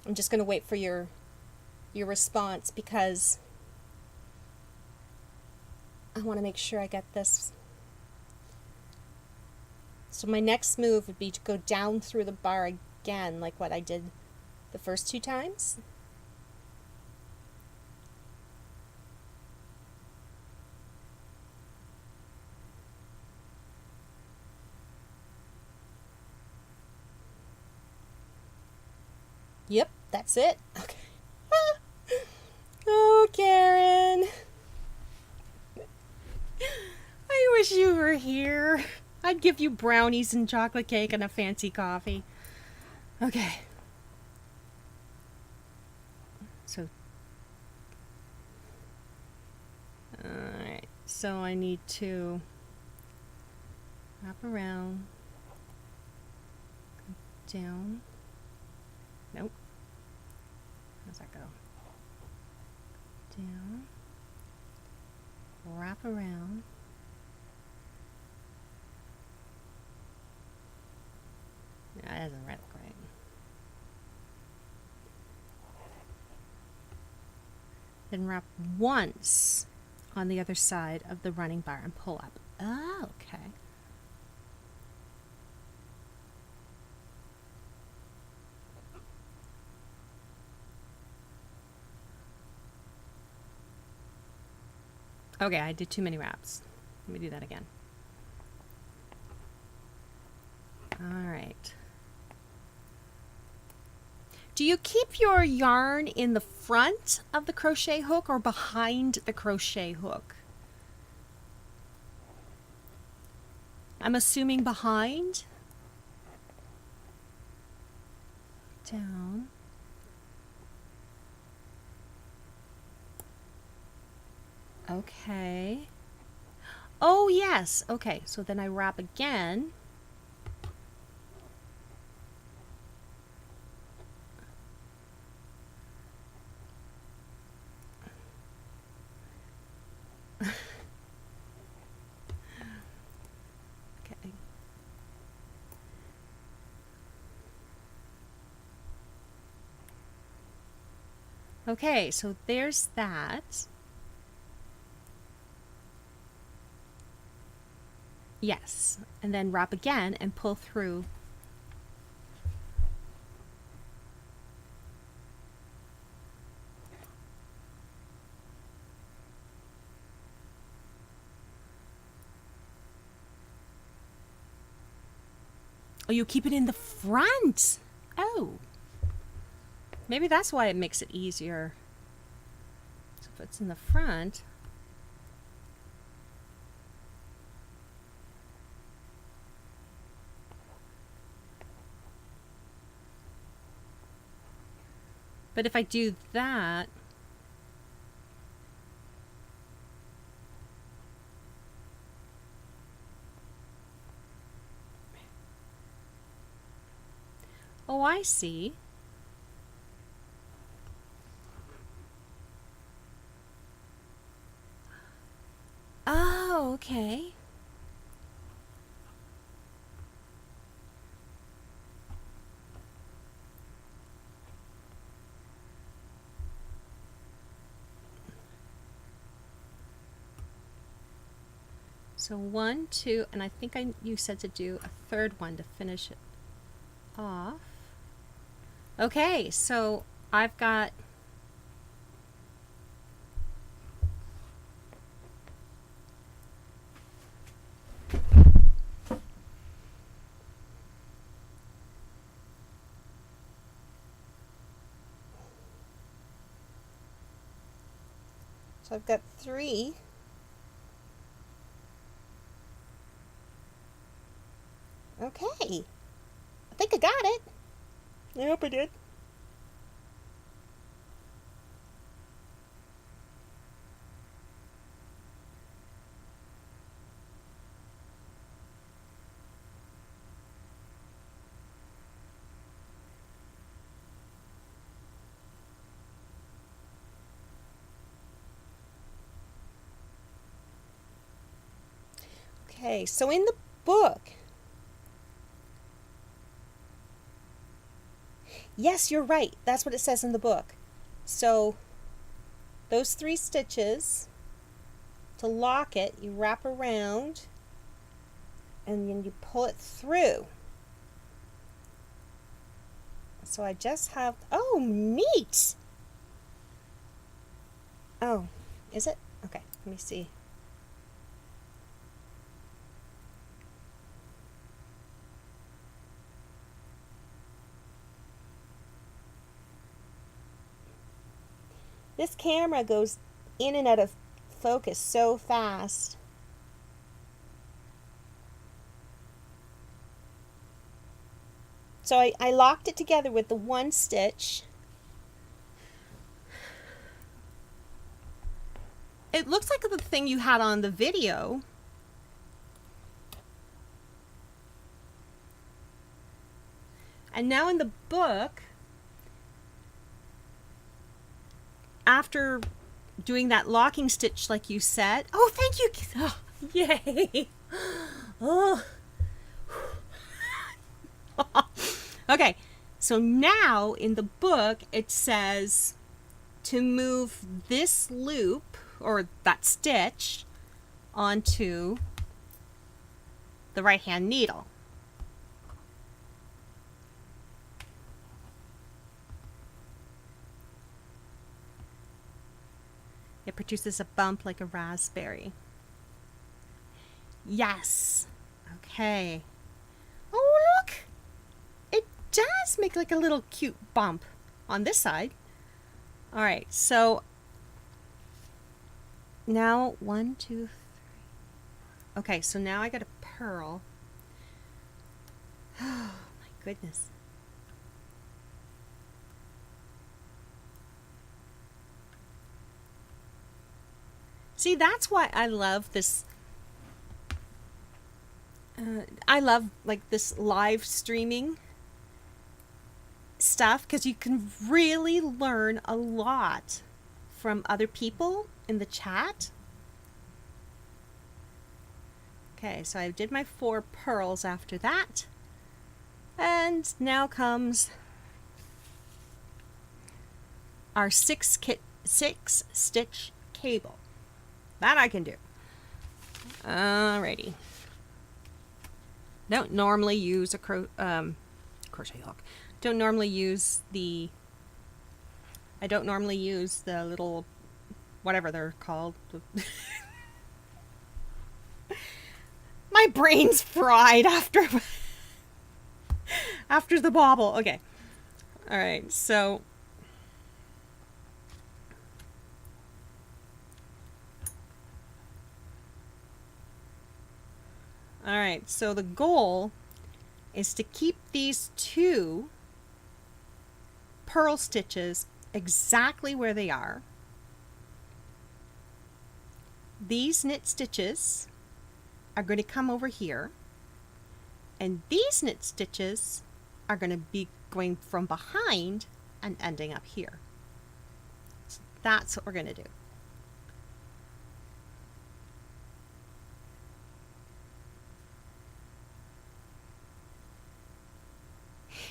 I'm just going to wait for your response because I want to make sure I get this. So my next move would be to go down through the bar again, like what I did the first 2 times. Yep, that's it. Okay. Oh, Karen. I wish you were here. I'd give you brownies and chocolate cake and a fancy coffee. Okay. So, alright. So I need to wrap around, down. Nope. How's that go? Down. Wrap around. That doesn't look right. Then wrap once on the other side of the running bar and pull up. Oh, okay. Okay, I did too many wraps. Let me do that again. All right. Do you keep your yarn in the front of the crochet hook or behind the crochet hook? I'm assuming behind. Down. Okay. Oh, yes. Okay, so then I wrap again. Okay. Okay, so there's that. Yes, and then wrap again and pull through. Oh, you keep it in the front. Oh. Maybe that's why it makes it easier. So if it's in the front. But if I do that, Oh, I see. Oh, okay. So 1, 2, and I think you said to do a third one to finish it off. Okay, so I've got So I've got 3. Okay. I think I got it. I hope I did. Okay, so in the book, yes, you're right. That's what it says in the book. So those 3 stitches, to lock it, you wrap around and then you pull it through. So I just have, oh, neat. Oh, is it? Okay, let me see. This camera goes in and out of focus so fast. So I locked it together with the 1 stitch. It looks like the thing you had on the video. And now in the book, after doing that locking stitch like you said, oh, thank you. Oh, yay. Oh. Okay, so now in the book it says to move this loop or that stitch onto the right hand needle. It produces a bump like a raspberry. Yes. Okay. Oh, look! It does make like a little cute bump on this side. All right, so now 1, 2, 3. Okay, so now I got a purl. Oh, my goodness. See, that's why I love this. I love like this live streaming stuff because you can really learn a lot from other people in the chat. Okay, so I did my 4 purls after that. And now comes our 6 stitch cable. That I can do. Alrighty. Don't normally use a crochet hook. Don't normally use the. I don't normally use the little, whatever they're called. My brain's fried after after the bobble. Okay. All right. So. All right, so the goal is to keep these 2 purl stitches exactly where they are. These knit stitches are going to come over here, and these knit stitches are going to be going from behind and ending up here. So that's what we're going to do.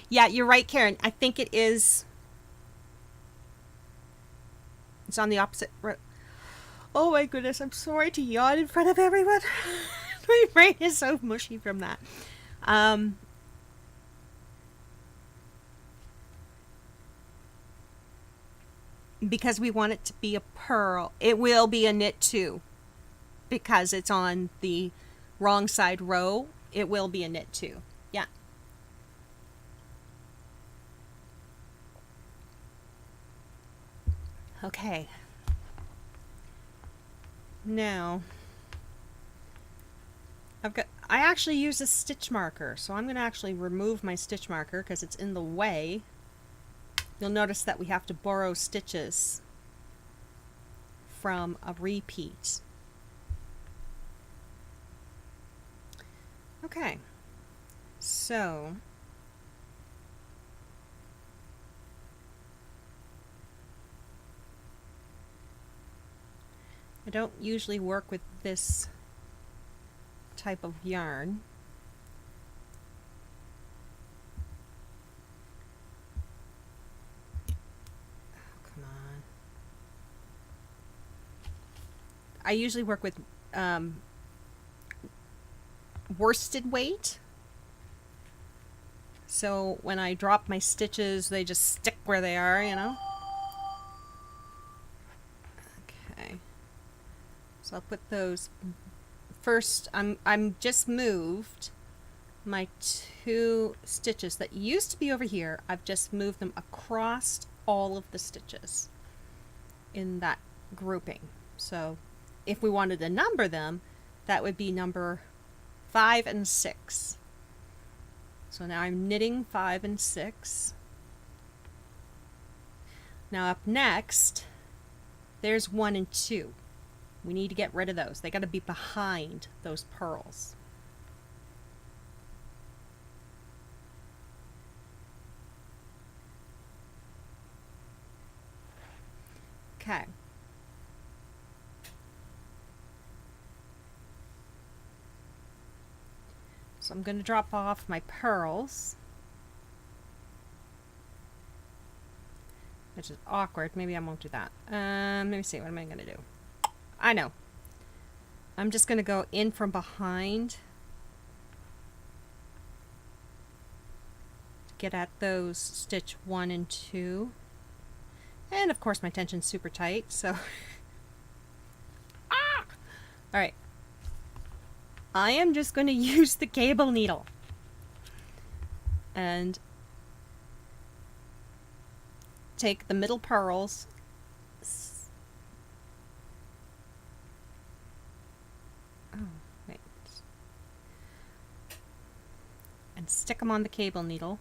Yeah, you're right, Karen. I think it is. It's on the opposite row. Oh my goodness, I'm sorry to yawn in front of everyone. My brain is so mushy from that. Because we want it to be a purl. It will be a knit too. Because it's on the wrong side row, it will be a knit too. Yeah. Okay. Now, I actually use a stitch marker, so I'm going to actually remove my stitch marker because it's in the way. You'll notice that we have to borrow stitches from a repeat. Okay, so I don't usually work with this type of yarn. Oh, come on. I usually work with worsted weight. So when I drop my stitches, they just stick where they are, you know? Okay. So I'll put those first. I'm just moved my 2 stitches that used to be over here. I've just moved them across all of the stitches in that grouping. So if we wanted to number them, that would be number 5 and 6. So now I'm knitting 5 and 6. Now up next, there's 1 and 2. We need to get rid of those. They got to be behind those purls. Okay. So I'm going to drop off my purls, which is awkward. Maybe I won't do that. Let me see. What am I going to do? I know. I'm just going to go in from behind to get at those stitch 1 and 2. And of course my tension's super tight, so ah! All right. I am just going to use the cable needle and take the middle purls, and stick them on the cable needle.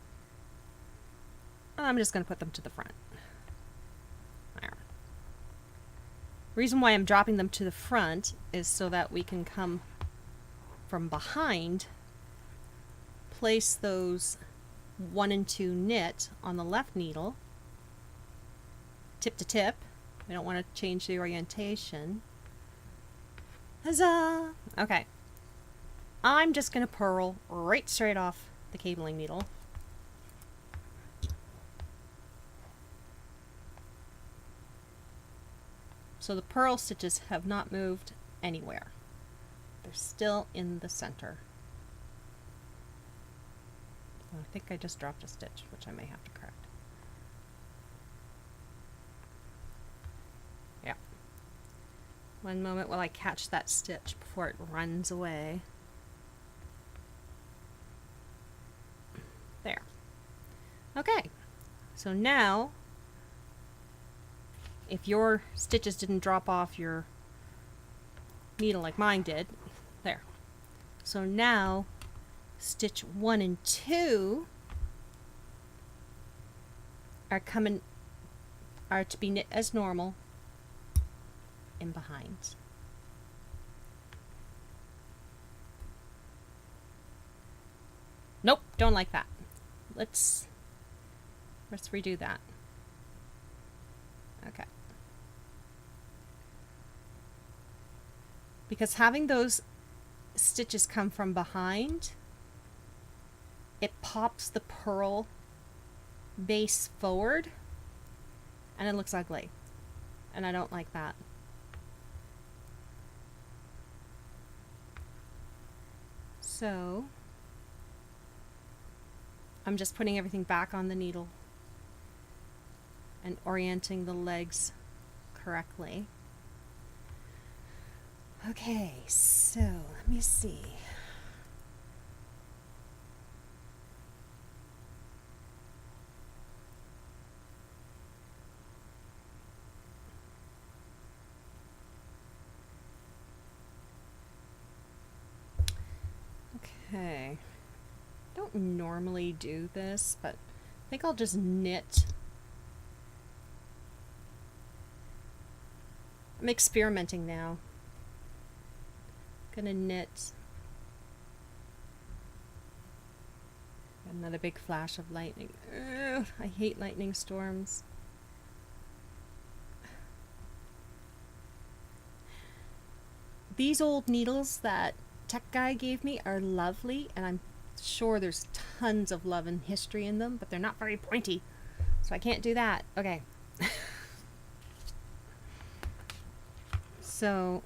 I'm just going to put them to the front. There. Reason why I'm dropping them to the front is so that we can come from behind, place those 1 and 2 knit on the left needle, tip to tip. We don't want to change the orientation. Huzzah! Okay. I'm just going to purl right straight off the cabling needle. So the purl stitches have not moved anywhere. They're still in the center. I think I just dropped a stitch, which I may have to correct. Yeah. One moment while I catch that stitch before it runs away. There. Okay. So now, if your stitches didn't drop off your needle like mine did, there. So now, stitch 1 and 2 are to be knit as normal in behind. Nope, don't like that. Let's Let's redo that. Okay. Because having those stitches come from behind, it pops the purl base forward and it looks ugly. And I don't like that. So I'm just putting everything back on the needle and orienting the legs correctly. Okay, so let me see. Okay. I don't normally do this, but I think I'll just knit. I'm experimenting now. Gonna knit. Another big flash of lightning. Ugh, I hate lightning storms. These old needles that tech guy gave me are lovely, and I'm sure there's tons of love and history in them, but they're not very pointy, so I can't do that. Okay. So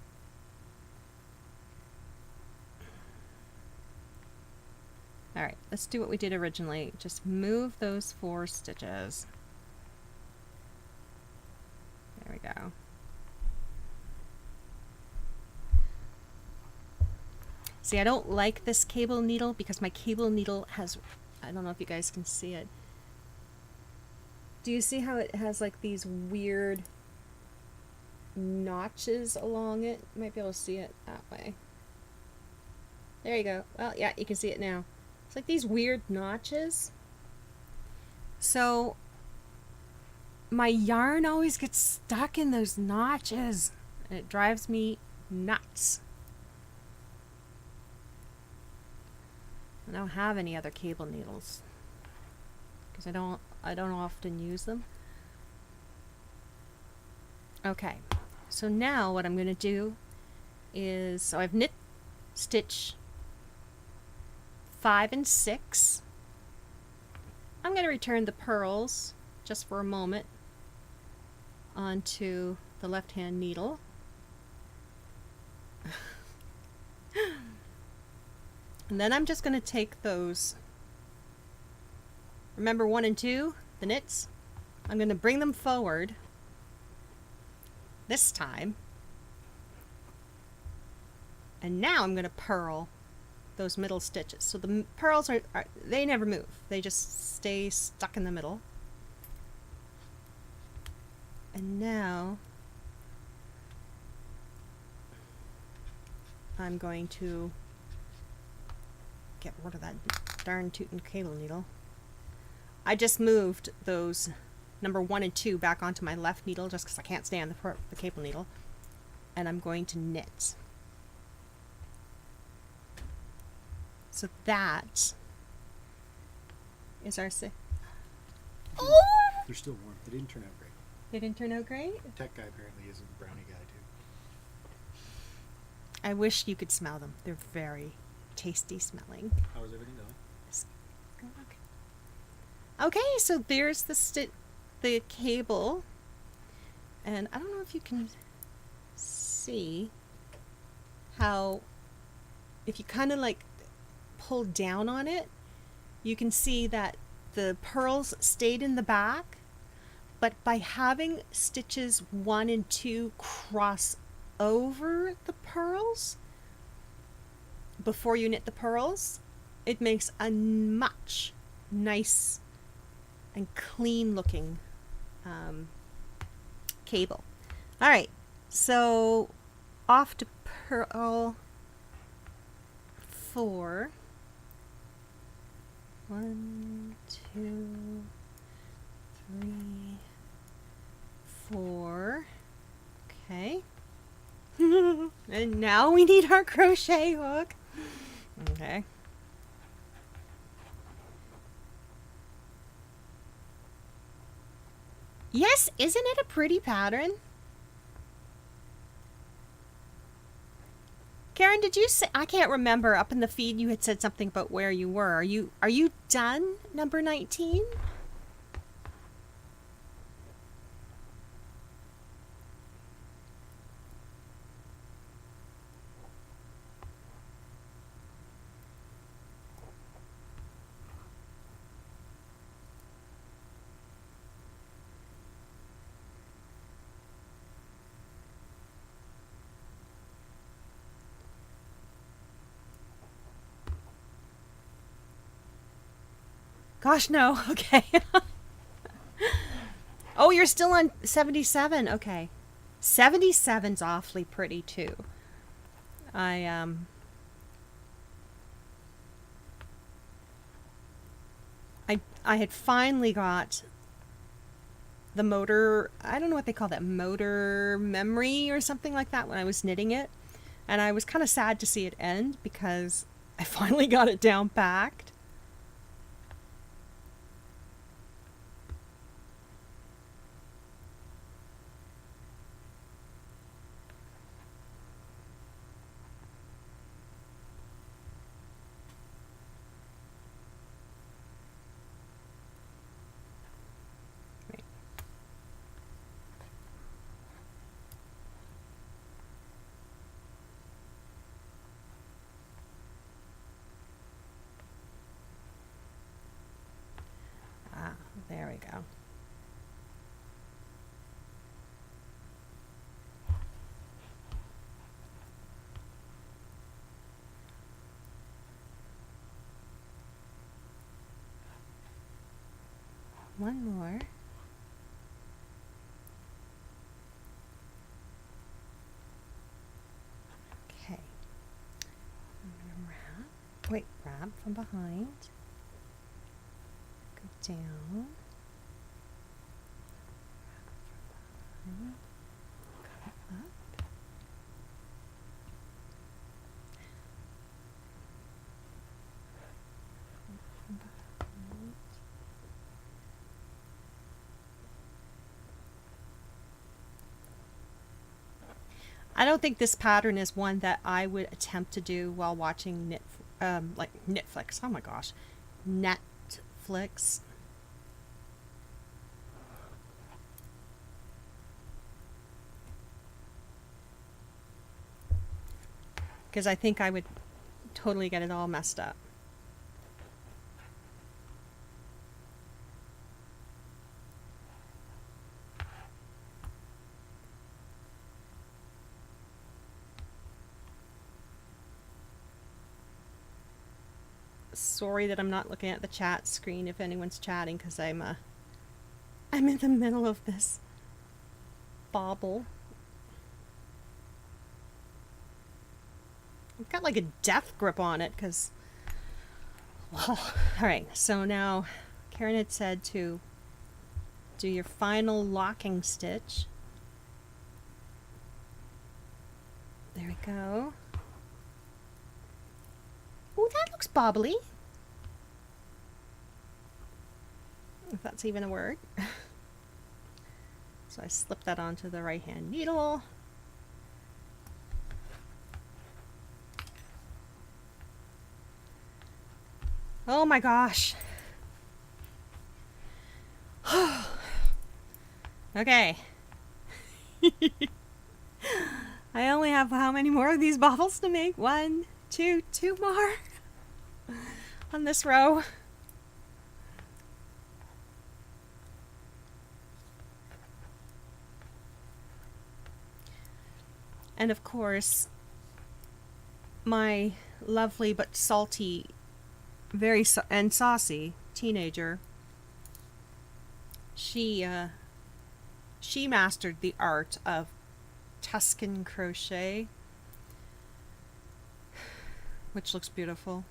alright, let's do what we did originally. Just move those 4 stitches. There we go. See, I don't like this cable needle because my cable needle has, I don't know if you guys can see it. Do you see how it has like these weird notches along it? You might be able to see it that way. There you go. Well, yeah, you can see it now. It's like these weird notches. So my yarn always gets stuck in those notches and it drives me nuts. I don't have any other cable needles because I don't often use them. Okay, so now what I'm going to do is, so I've knit stitch 5 and 6. I'm going to return the purls just for a moment onto the left hand needle. And then I'm just going to take those, remember 1 and 2, the knits? I'm going to bring them forward this time. And now I'm going to purl those middle stitches. So the purls are, they never move. They just stay stuck in the middle. And now I'm going to get rid of that darn tootin' cable needle. I just moved those number 1 and 2 back onto my left needle just because I can't stand the cable needle. And I'm going to knit. So that is our Oh! They're still warm. They didn't turn out great. They didn't turn out great? Tech guy apparently is a brownie guy too. I wish you could smell them. They're very tasty smelling. How is everything going? Okay, so there's the cable, and I don't know if you can see how, if you kind of like pull down on it, you can see that the purls stayed in the back, but by having stitches 1 and 2 cross over the purls before you knit the purls, it makes a much nice and clean looking cable. All right, so off to purl 4. 1, 2, 3, 4. Okay. And now we need our crochet hook. Okay. Yes, isn't it a pretty pattern? Karen, did you say, I can't remember, up in the feed you had said something about where you were. Are you done number 19? Gosh, no. Okay. Oh, you're still on 77. Okay. 77's awfully pretty too. I I had finally got the motor, I don't know what they call that, motor memory or something like that when I was knitting it. And I was kind of sad to see it end because I finally got it down packed. There we go. One more. Okay. I'm gonna wrap. Wait, wrap from behind. Go down. Come up. From behind. I don't think this pattern is one that I would attempt to do while watching Netflix. Oh my gosh, Netflix. Because I think I would totally get it all messed up. Sorry that I'm not looking at the chat screen if anyone's chatting, because I'm in the middle of this bobble. I've got like a death grip on it because, well, all right. So now Karen had said to do your final locking stitch. There we go. Oh, that looks bobbly. If that's even a word. So I slip that onto the right hand needle. Oh my gosh. Okay. I only have how many more of these bobbles to make? 1, 2 more on this row. And of course, my lovely but salty, and saucy teenager, she mastered the art of Tuscan crochet, which looks beautiful.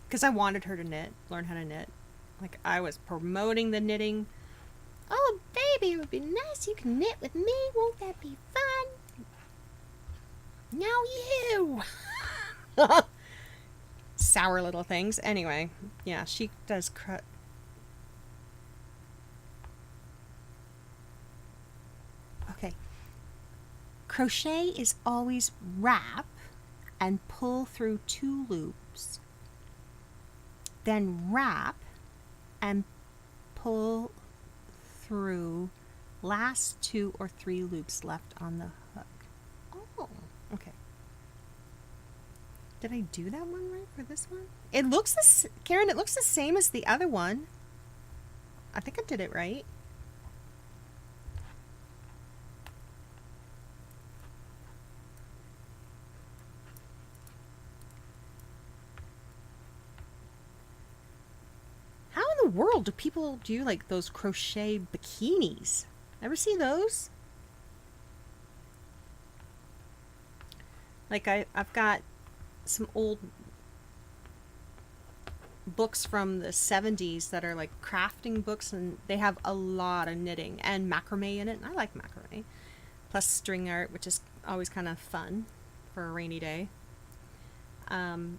Because I wanted her to learn how to knit. Like, I was promoting the knitting. Oh, baby, it would be nice. You can knit with me. Won't that be fun? Now you. Sour little things. Anyway, yeah, she does Okay. Crochet is always wrap and pull through 2 loops, then wrap and pull through last 2 or 3 loops left on the hook. Oh, okay. Did I do that one right for this one? It looks Karen, it looks the same as the other one. I think I did it right. How in the world do people do like those crochet bikinis? Ever see those? Like I've got some old books from the 70s that are like crafting books, and they have a lot of knitting and macrame in it, and I like macrame. Plus string art, which is always kind of fun for a rainy day. But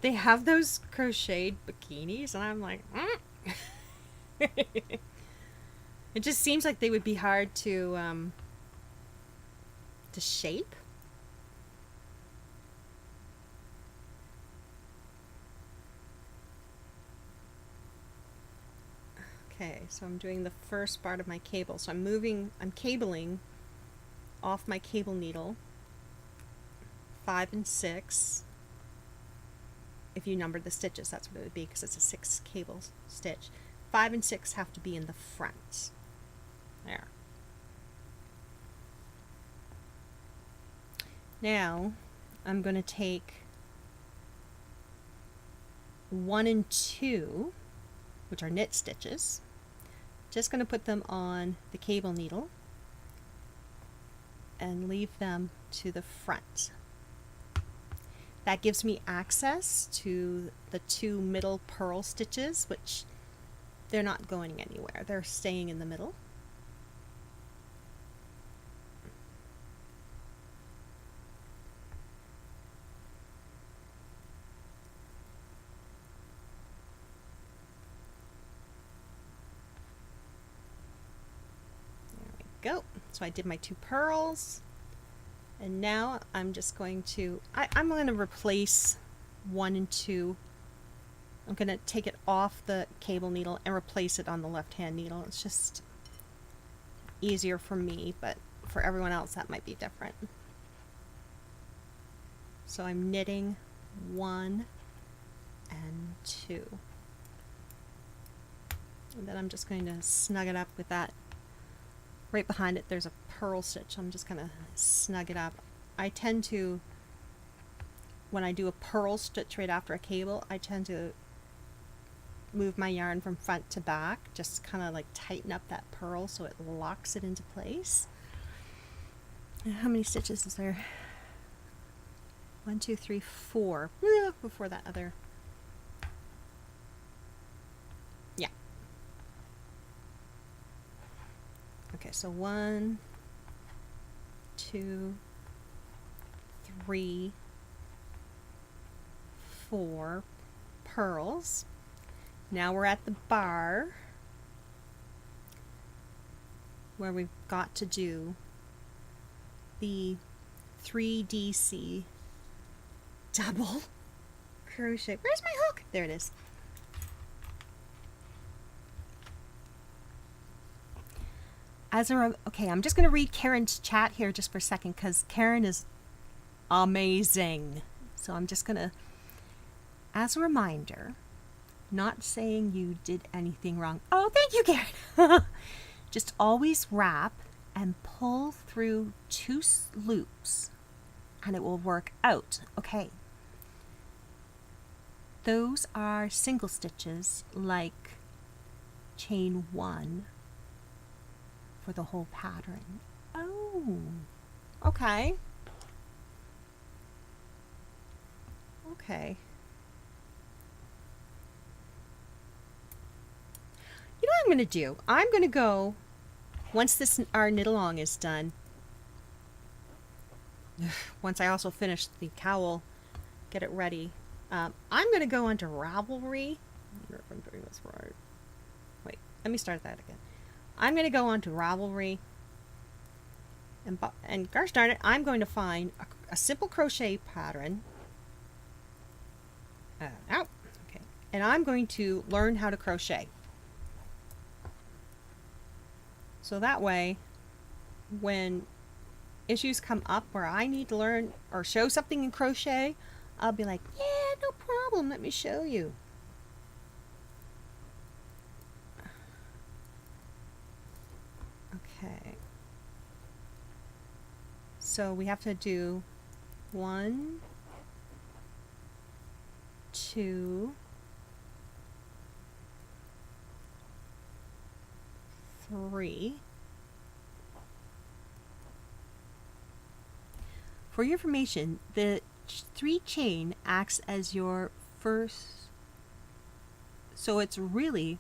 they have those crocheted bikinis, and I'm like, It just seems like they would be hard to shape. Okay, so I'm doing the first part of my cable. So I'm cabling off my cable needle 5 and 6. If you numbered the stitches, that's what it would be, because it's a 6 cable stitch. 5 and 6 have to be in the front. There. Now, I'm going to take 1 and 2, which are knit stitches. Just going to put them on the cable needle and leave them to the front. That gives me access to the 2 middle purl stitches, which they're not going anywhere. They're staying in the middle. There we go. So I did my 2 purls. And now I'm just going to, I'm going to replace 1 and 2. I'm going to take it off the cable needle and replace it on the left-hand needle. It's just easier for me, but for everyone else that might be different. So I'm knitting 1 and 2. And then I'm just going to snug it up with that. Right behind it there's a purl stitch. I'm just going to snug it up. I tend to, when I do a purl stitch right after a cable, I tend to move my yarn from front to back, just kind of like tighten up that purl so it locks it into place. And how many stitches is there? 1, 2, 3, 4 before that other. Yeah. Okay, so 1, 2, 3, 4 purls. Now we're at the bar where we've got to do the 3DC double crochet. Where's my hook? There it is. Okay, I'm just going to read Karen's chat here just for a second, because Karen is amazing. So I'm just going to, as a reminder, not saying you did anything wrong. Oh, thank you, Karen. Just always wrap and pull through 2 loops and it will work out. Okay. Those are single stitches, like chain 1 for the whole pattern. Oh, okay. Okay. You know what I'm going to do? I'm going to go, once this our knit along is done, once I also finish the cowl, get it ready, I'm going to go into Ravelry. I wonder if I'm doing this right. Wait, let me start that again. I'm going to go on to Ravelry. And gosh darn it, I'm going to find a simple crochet pattern. Okay. And I'm going to learn how to crochet. So that way, when issues come up where I need to learn or show something in crochet, I'll be like, yeah, no problem, let me show you. Okay. So we have to do 1, 2, 3. For your information, the 3 chain acts as your first, so it's really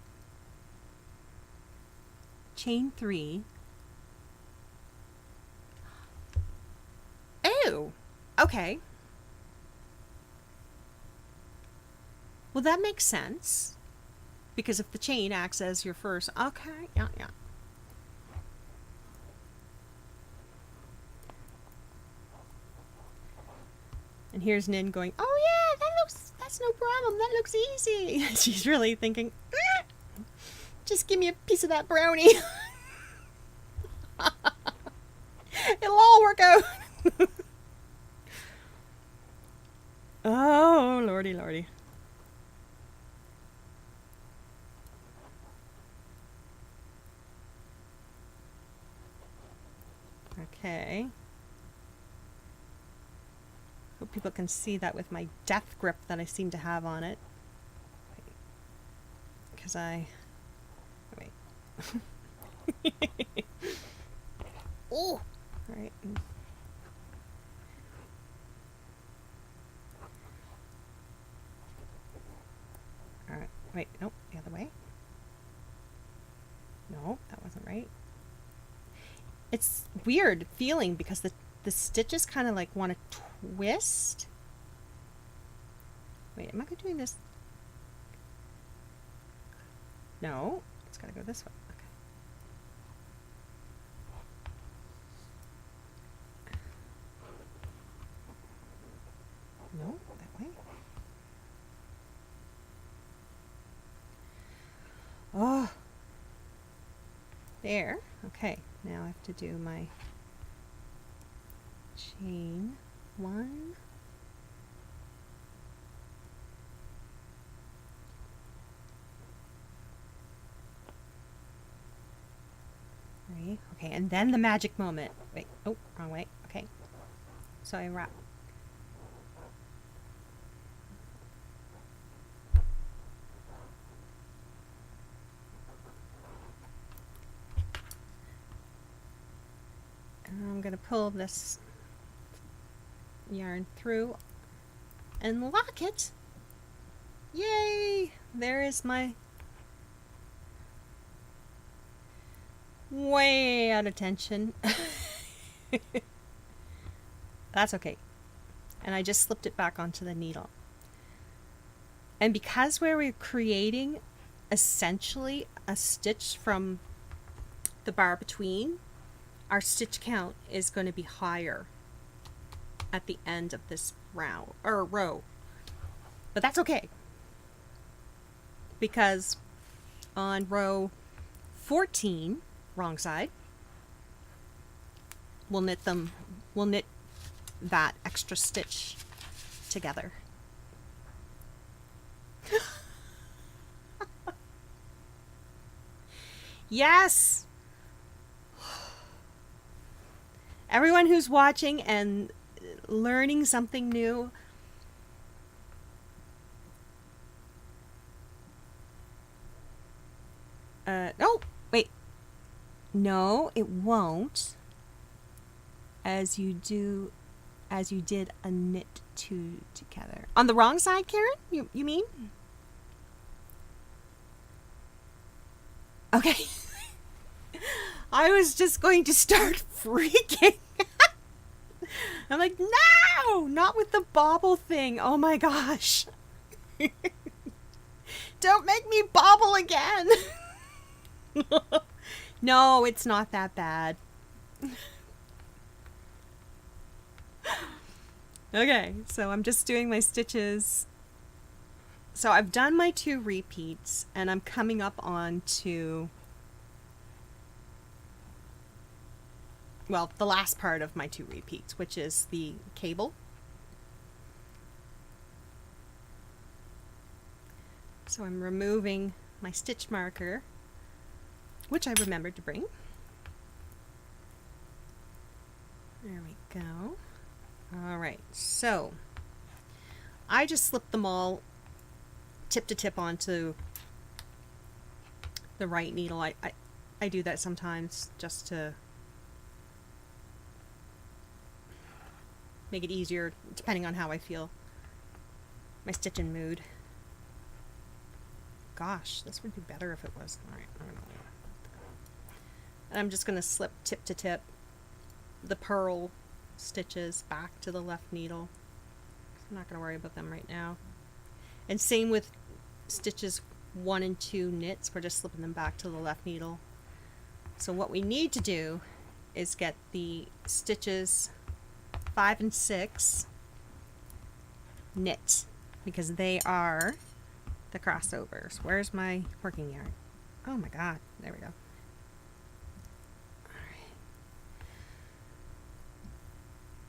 chain 3. Oh, okay. Well, that makes sense. Because if the chain acts as your first, okay, yeah. And here's Nin going, oh yeah, that's no problem, that looks easy. She's really thinking, just give me a piece of that brownie. It'll all work out. Oh, lordy, lordy. Okay. Hope people can see that with my death grip that I seem to have on it. Because wait. Oh! Alright. Alright, wait, nope, the other way. No, that wasn't right. It's weird feeling because the stitches kind of like want to twist. Wait, am I doing this? No, it's got to go this way. Okay. No, that way. Oh, there. Okay, now I have to do my chain 1, right, okay, and then the magic moment. Wait, oh, wrong way. Okay, so I wrap. And I'm going to pull this yarn through and lock it. Yay! There is my way out of tension. That's okay. And I just slipped it back onto the needle. And because we're creating essentially a stitch from the bar between, our stitch count is going to be higher at the end of this row. But that's okay. Because on row 14, wrong side, we'll knit that extra stitch together. Yes! Everyone who's watching and learning something new, no, wait. No, it won't. As you did a knit 2 together. On the wrong side, Karen? You mean? Okay. I was just going to start freaking. I'm like, no! Not with the bobble thing. Oh my gosh. Don't make me bobble again. No, it's not that bad. Okay, so I'm just doing my stitches. So I've done my 2 repeats, and I'm coming up on to, well, the last part of my 2 repeats, which is the cable. So I'm removing my stitch marker, which I remembered to bring. There we go. Alright, so I just slipped them all tip to tip onto the right needle. I do that sometimes just to make it easier depending on how I feel my stitching mood. Gosh, this would be better if it was. Alright, I don't know. And I'm just going to slip tip to tip the purl stitches back to the left needle. I'm not going to worry about them right now. And same with stitches 1 and 2 knits. We're just slipping them back to the left needle. So what we need to do is get the stitches 5 and 6 knit, because they are the crossovers. Where's my working yarn? Oh my god, there we go.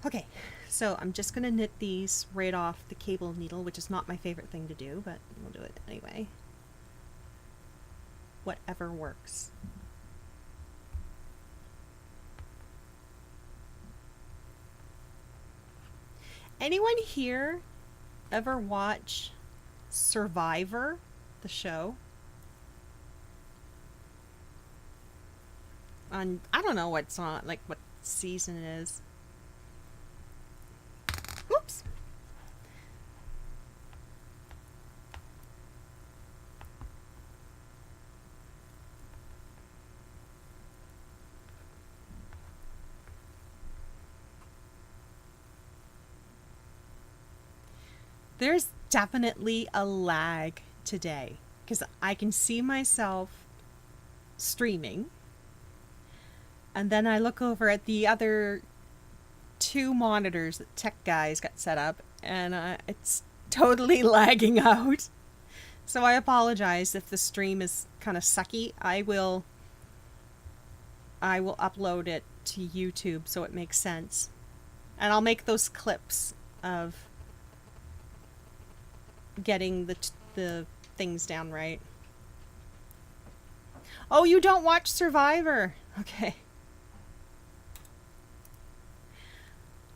Okay, so I'm just going to knit these right off the cable needle, which is not my favorite thing to do, but we'll do it anyway. Whatever works. Anyone here ever watch Survivor, the show? On, I don't know what's on, like what season it is. Oops. There's definitely a lag today, because I can see myself streaming, and then I look over at the other 2 monitors that tech guys got set up, and it's totally lagging out. So I apologize if the stream is kind of sucky. I will upload it to YouTube so it makes sense, and I'll make those clips of getting the things down right. Oh, you don't watch Survivor? Okay.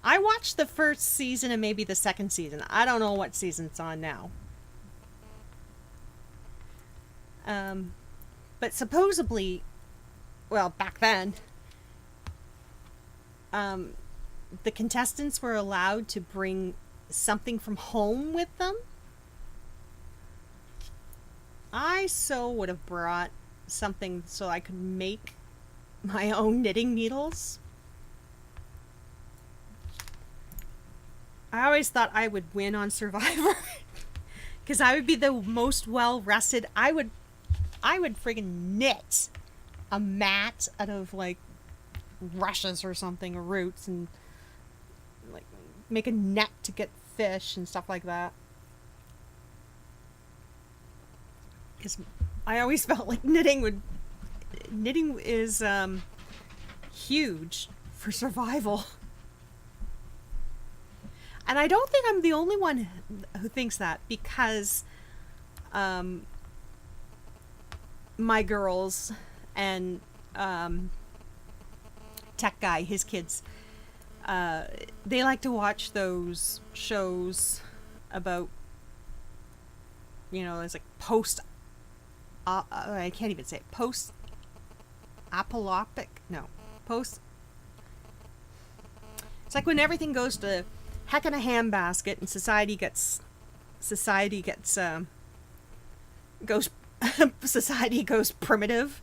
I watched the first season and maybe the second season. I don't know what season it's on now. But supposedly, well, back then, the contestants were allowed to bring something from home with them. I so would have brought something so I could make my own knitting needles. I always thought I would win on Survivor because I would be the most well rested. I would friggin' knit a mat out of like rushes or something, or roots, and like make a net to get fish and stuff like that. Because I always felt like knitting is huge for survival. And I don't think I'm the only one who thinks that, because my girls and Tech Guy, his kids, they like to watch those shows about, there's like I can't even say it. Post-apocalyptic? No. It's like when everything goes to heck in a handbasket and society gets primitive.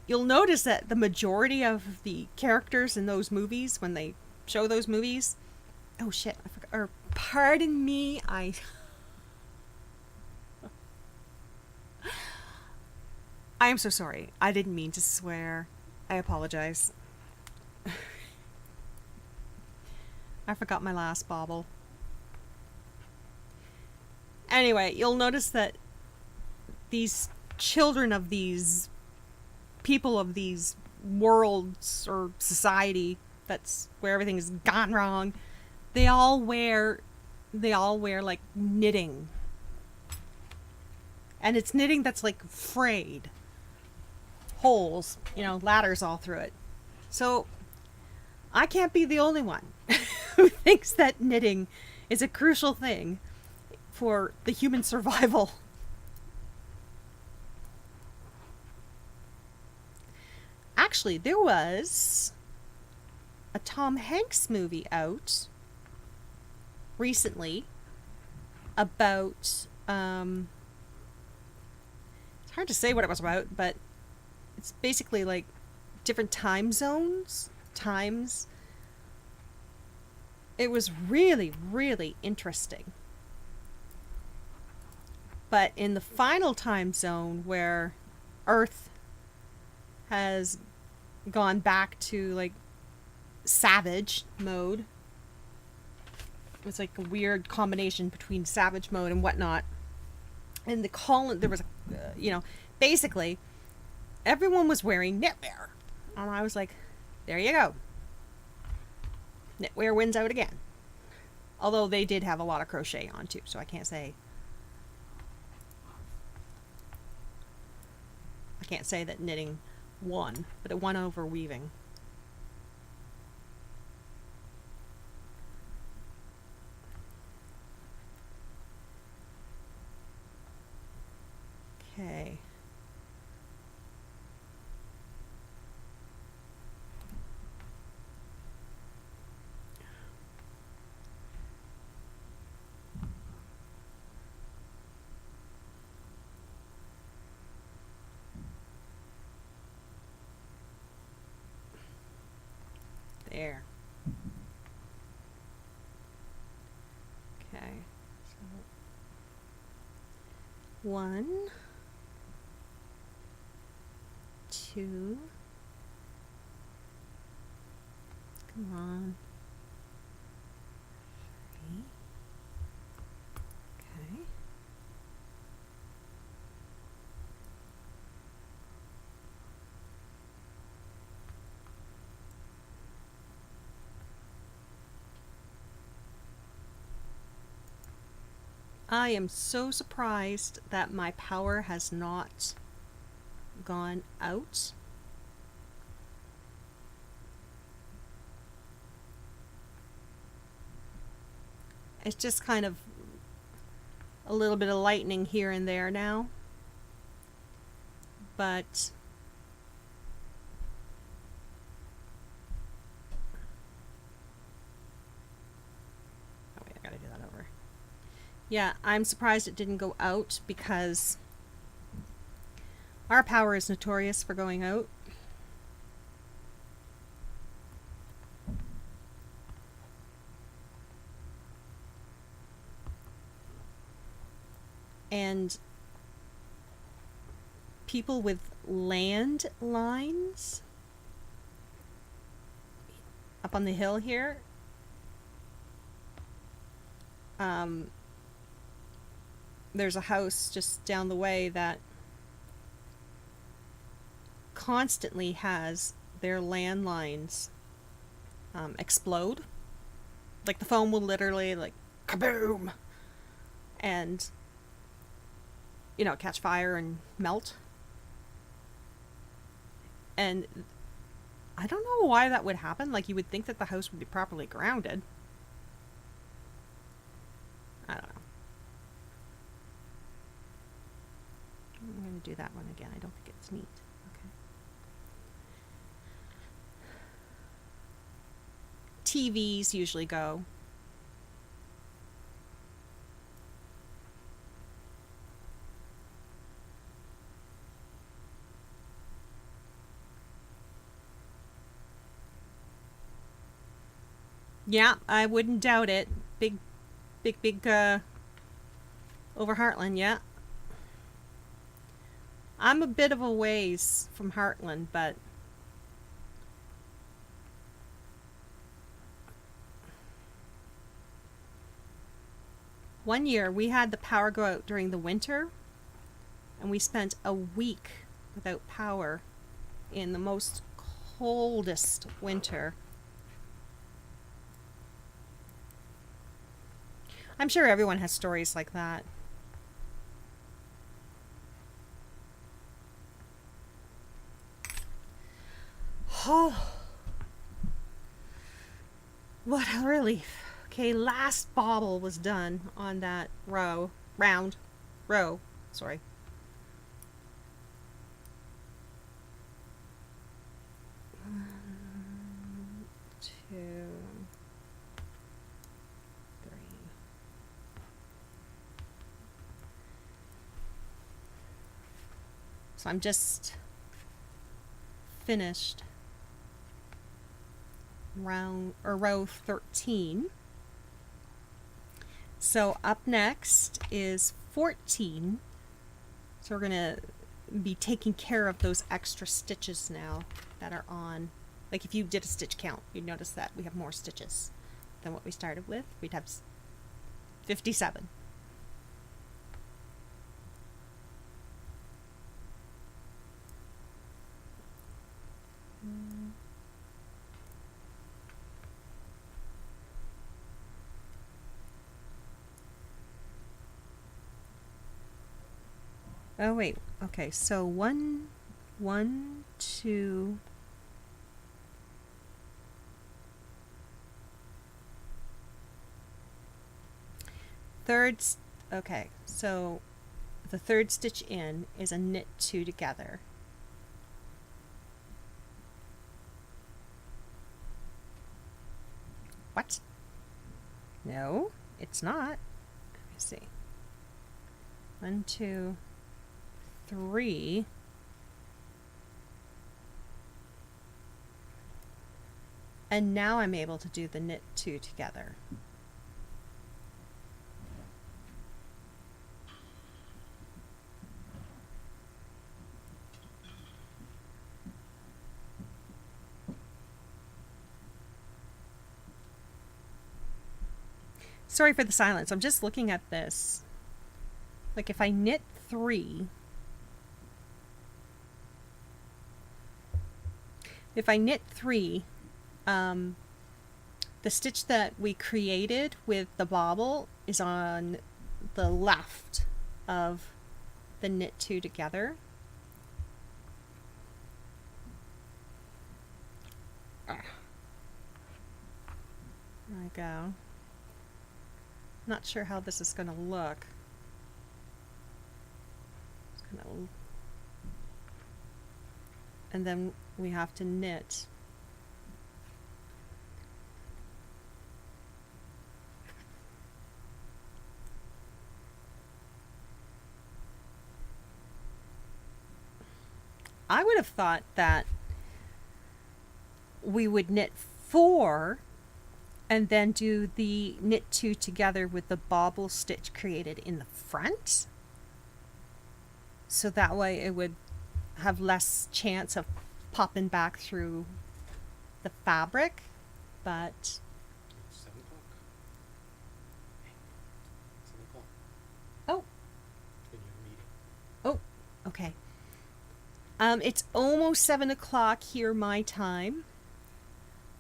You'll notice that the majority of the characters in those movies, when they show those movies, oh shit, I forgot, or pardon me, I am so sorry. I didn't mean to swear. I apologize. I forgot my last bobble. Anyway, you'll notice that these children of these people of these worlds or society that's where everything has gone wrong, they all wear like knitting. And it's knitting that's like frayed. Holes, ladders all through it. So I can't be the only one who thinks that knitting is a crucial thing for the human survival. Actually, there was a Tom Hanks movie out recently about it's hard to say what it was about, but it's basically like different time zones, times. It was really, really interesting. But in the final time zone where Earth has gone back to like savage mode, it's like a weird combination between savage mode and whatnot. And there was basically everyone was wearing knitwear. And I was like, there you go. Knitwear wins out again. Although they did have a lot of crochet on too, so I can't say that knitting won, but it won over weaving. Okay. There. Okay. So 1, 2. Come on. 3. Okay. I am so surprised that my power has not gone out. It's just kind of a little bit of lightning here and there now. But oh wait, I gotta do that over. Yeah, I'm surprised it didn't go out because our power is notorious for going out. And people with land lines up on the hill here, there's a house just down the way that constantly has their landlines explode. Like the phone will literally like kaboom and catch fire and melt. And I don't know why that would happen. Like you would think that the house would be properly grounded. I don't know. I'm going to do that one again. I don't think it's neat. Okay. TVs usually go. Yeah, I wouldn't doubt it. Big over Heartland, yeah. I'm a bit of a ways from Heartland, but one year we had the power go out during the winter, and we spent a week without power in the most coldest winter. I'm sure everyone has stories like that. Oh, what a relief. Okay, last bobble was done on that row. Sorry. One, two, three. So I'm just finished row 13. So up next is 14. So we're going to be taking care of those extra stitches now that are on. Like if you did a stitch count, you'd notice that we have more stitches than what we started with. We'd have 57. Oh wait, okay, so one, two, okay, so the third stitch in is a knit two together. What? No, it's not. Let me see. 1, 2, 3. And now I'm able to do the knit two together. Sorry for the silence. I'm just looking at this. Like if I knit 3, the stitch that we created with the bobble is on the left of the knit two together. There we go. Not sure how this is going to look. And then we have to knit. I would have thought that we would knit 4 and then do the knit 2 together with the bobble stitch created in the front. So that way it would have less chance of popping back through the fabric, but... 7 o'clock. 7 o'clock. Oh. In your meeting. Oh, okay. It's almost 7 o'clock here my time.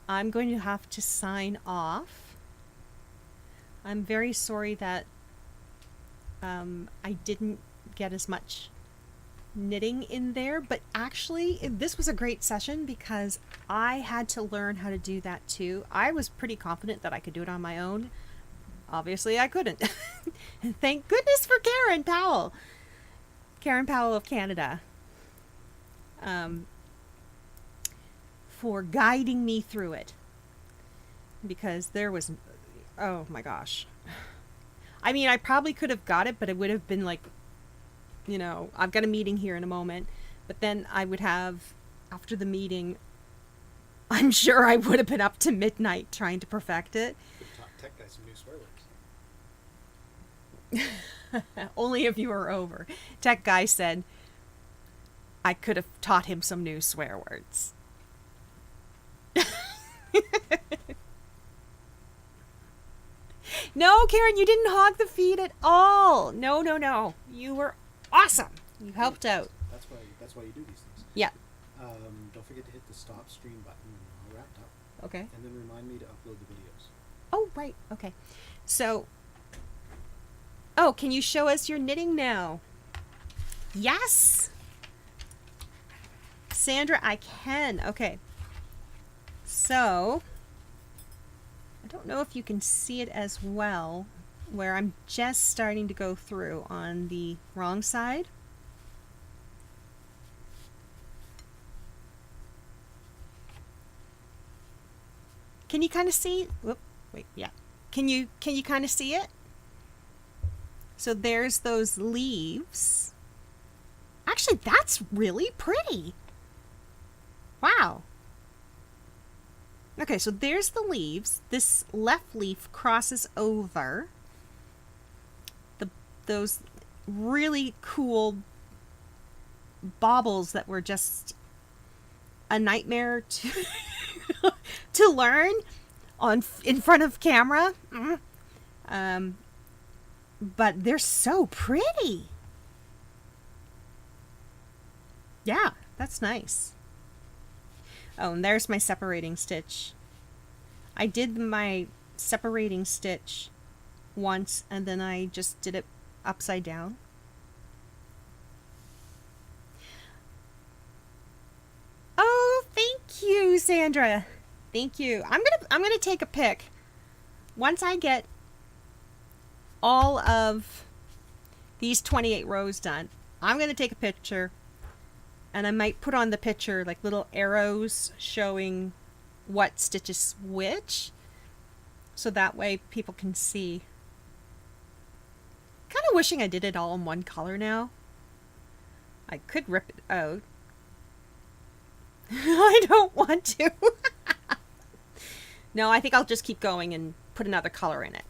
I'm going to have to sign off. I'm very sorry that I didn't get as much knitting in there, but actually this was a great session because I had to learn how to do that too. I was pretty confident that I could do it on my own. Obviously I couldn't. Thank goodness for Karen Powell of Canada, for guiding me through it, because there was, oh my gosh, I mean, I probably could have got it, but it would have been like, you know, I've got a meeting here in a moment, but then I would have, after the meeting, I'm sure I would have been up to midnight trying to perfect it. Taught tech guys some new swear words. Only if you were over. Tech guy said, I could have taught him some new swear words. No, Karen, you didn't hog the feed at all. No, no, no. You were awesome. You helped out. That's why you do these things. Yeah. Don't forget to hit the stop stream button when you're all wrapped up, Okay. and then remind me to upload the videos. Oh, right. Okay. So, oh, can you show us your knitting now? Yes. Sandra, I can. Okay. So, I don't know if you can see it as well, where I'm just starting to go through on the wrong side. Can you kind of see? Whoop, wait, yeah. Can you kind of see it? So there's those leaves. Actually, that's really pretty. Wow. Okay, so there's the leaves. This left leaf crosses over those really cool baubles that were just a nightmare to to learn in front of camera. But they're so pretty. Yeah, that's nice. Oh, and there's my separating stitch. I did my separating stitch once, and then I just did it upside down. Oh, thank you, Sandra. Thank you. I'm gonna take a pic once I get all of these 28 rows done. I'm gonna take a picture, and I might put on the picture like little arrows showing what stitch is which, so that way people can see. Kind of wishing I did it all in one color now. I could rip it out. I don't want to. No, I think I'll just keep going and put another color in it.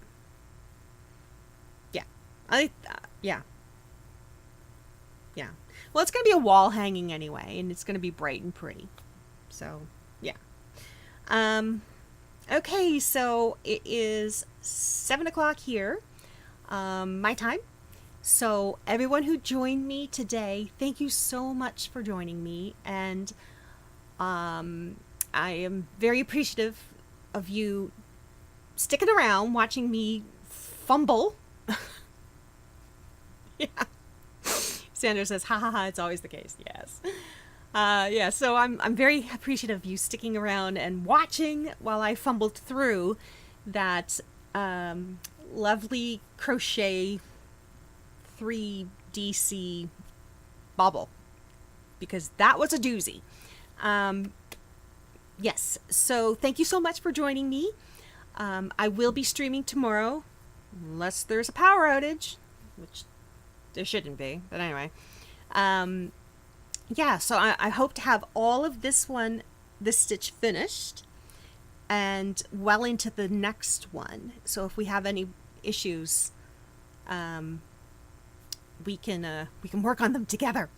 Yeah. Yeah. Yeah. Well, it's going to be a wall hanging anyway, and it's going to be bright and pretty. So, yeah. Okay, so it is 7 o'clock here, my time. So everyone who joined me today, thank you so much for joining me. And I am very appreciative of you sticking around, watching me fumble. Yeah. Sandra says, ha ha ha, it's always the case. Yes. Yeah, so I'm very appreciative of you sticking around and watching while I fumbled through that lovely crochet 3DC bobble, because that was a doozy. Yes, so thank you so much for joining me. I will be streaming tomorrow, unless there's a power outage, which there shouldn't be, but anyway. Yeah, so I hope to have all of this stitch finished and well into the next one. So if we have any issues, we can work on them together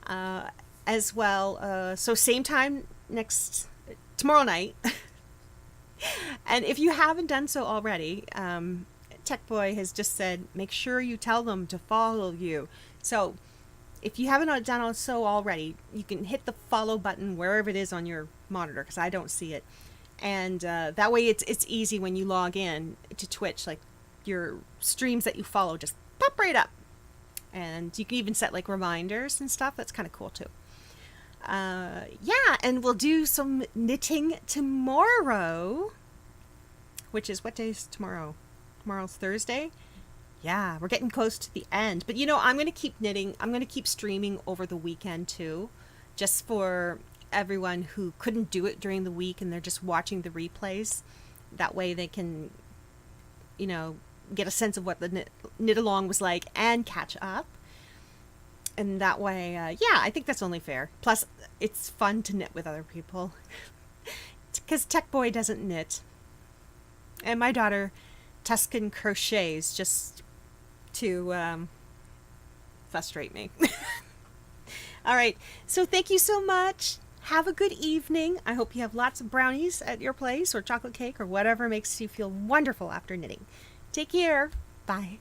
as well. So same time tomorrow night. And if you haven't done so already, Tech Boy has just said, make sure you tell them to follow you. So if you haven't done so already, you can hit the follow button wherever it is on your monitor, because I don't see it. And that way it's easy when you log in to Twitch, like your streams that you follow just pop right up. And you can even set like reminders and stuff. That's kind of cool too. Yeah, and we'll do some knitting tomorrow, which is, what day is tomorrow? Tomorrow's Thursday. Yeah, we're getting close to the end. But I'm going to keep knitting. I'm going to keep streaming over the weekend too, just for everyone who couldn't do it during the week and they're just watching the replays. That way they can, get a sense of what the knit along was like and catch up. And that way, yeah, I think that's only fair. Plus, it's fun to knit with other people. Because Tech Boy doesn't knit. And my daughter, Tuscan, crochets just to frustrate me. All right. So thank you so much. Have a good evening. I hope you have lots of brownies at your place or chocolate cake or whatever makes you feel wonderful after knitting. Take care. Bye.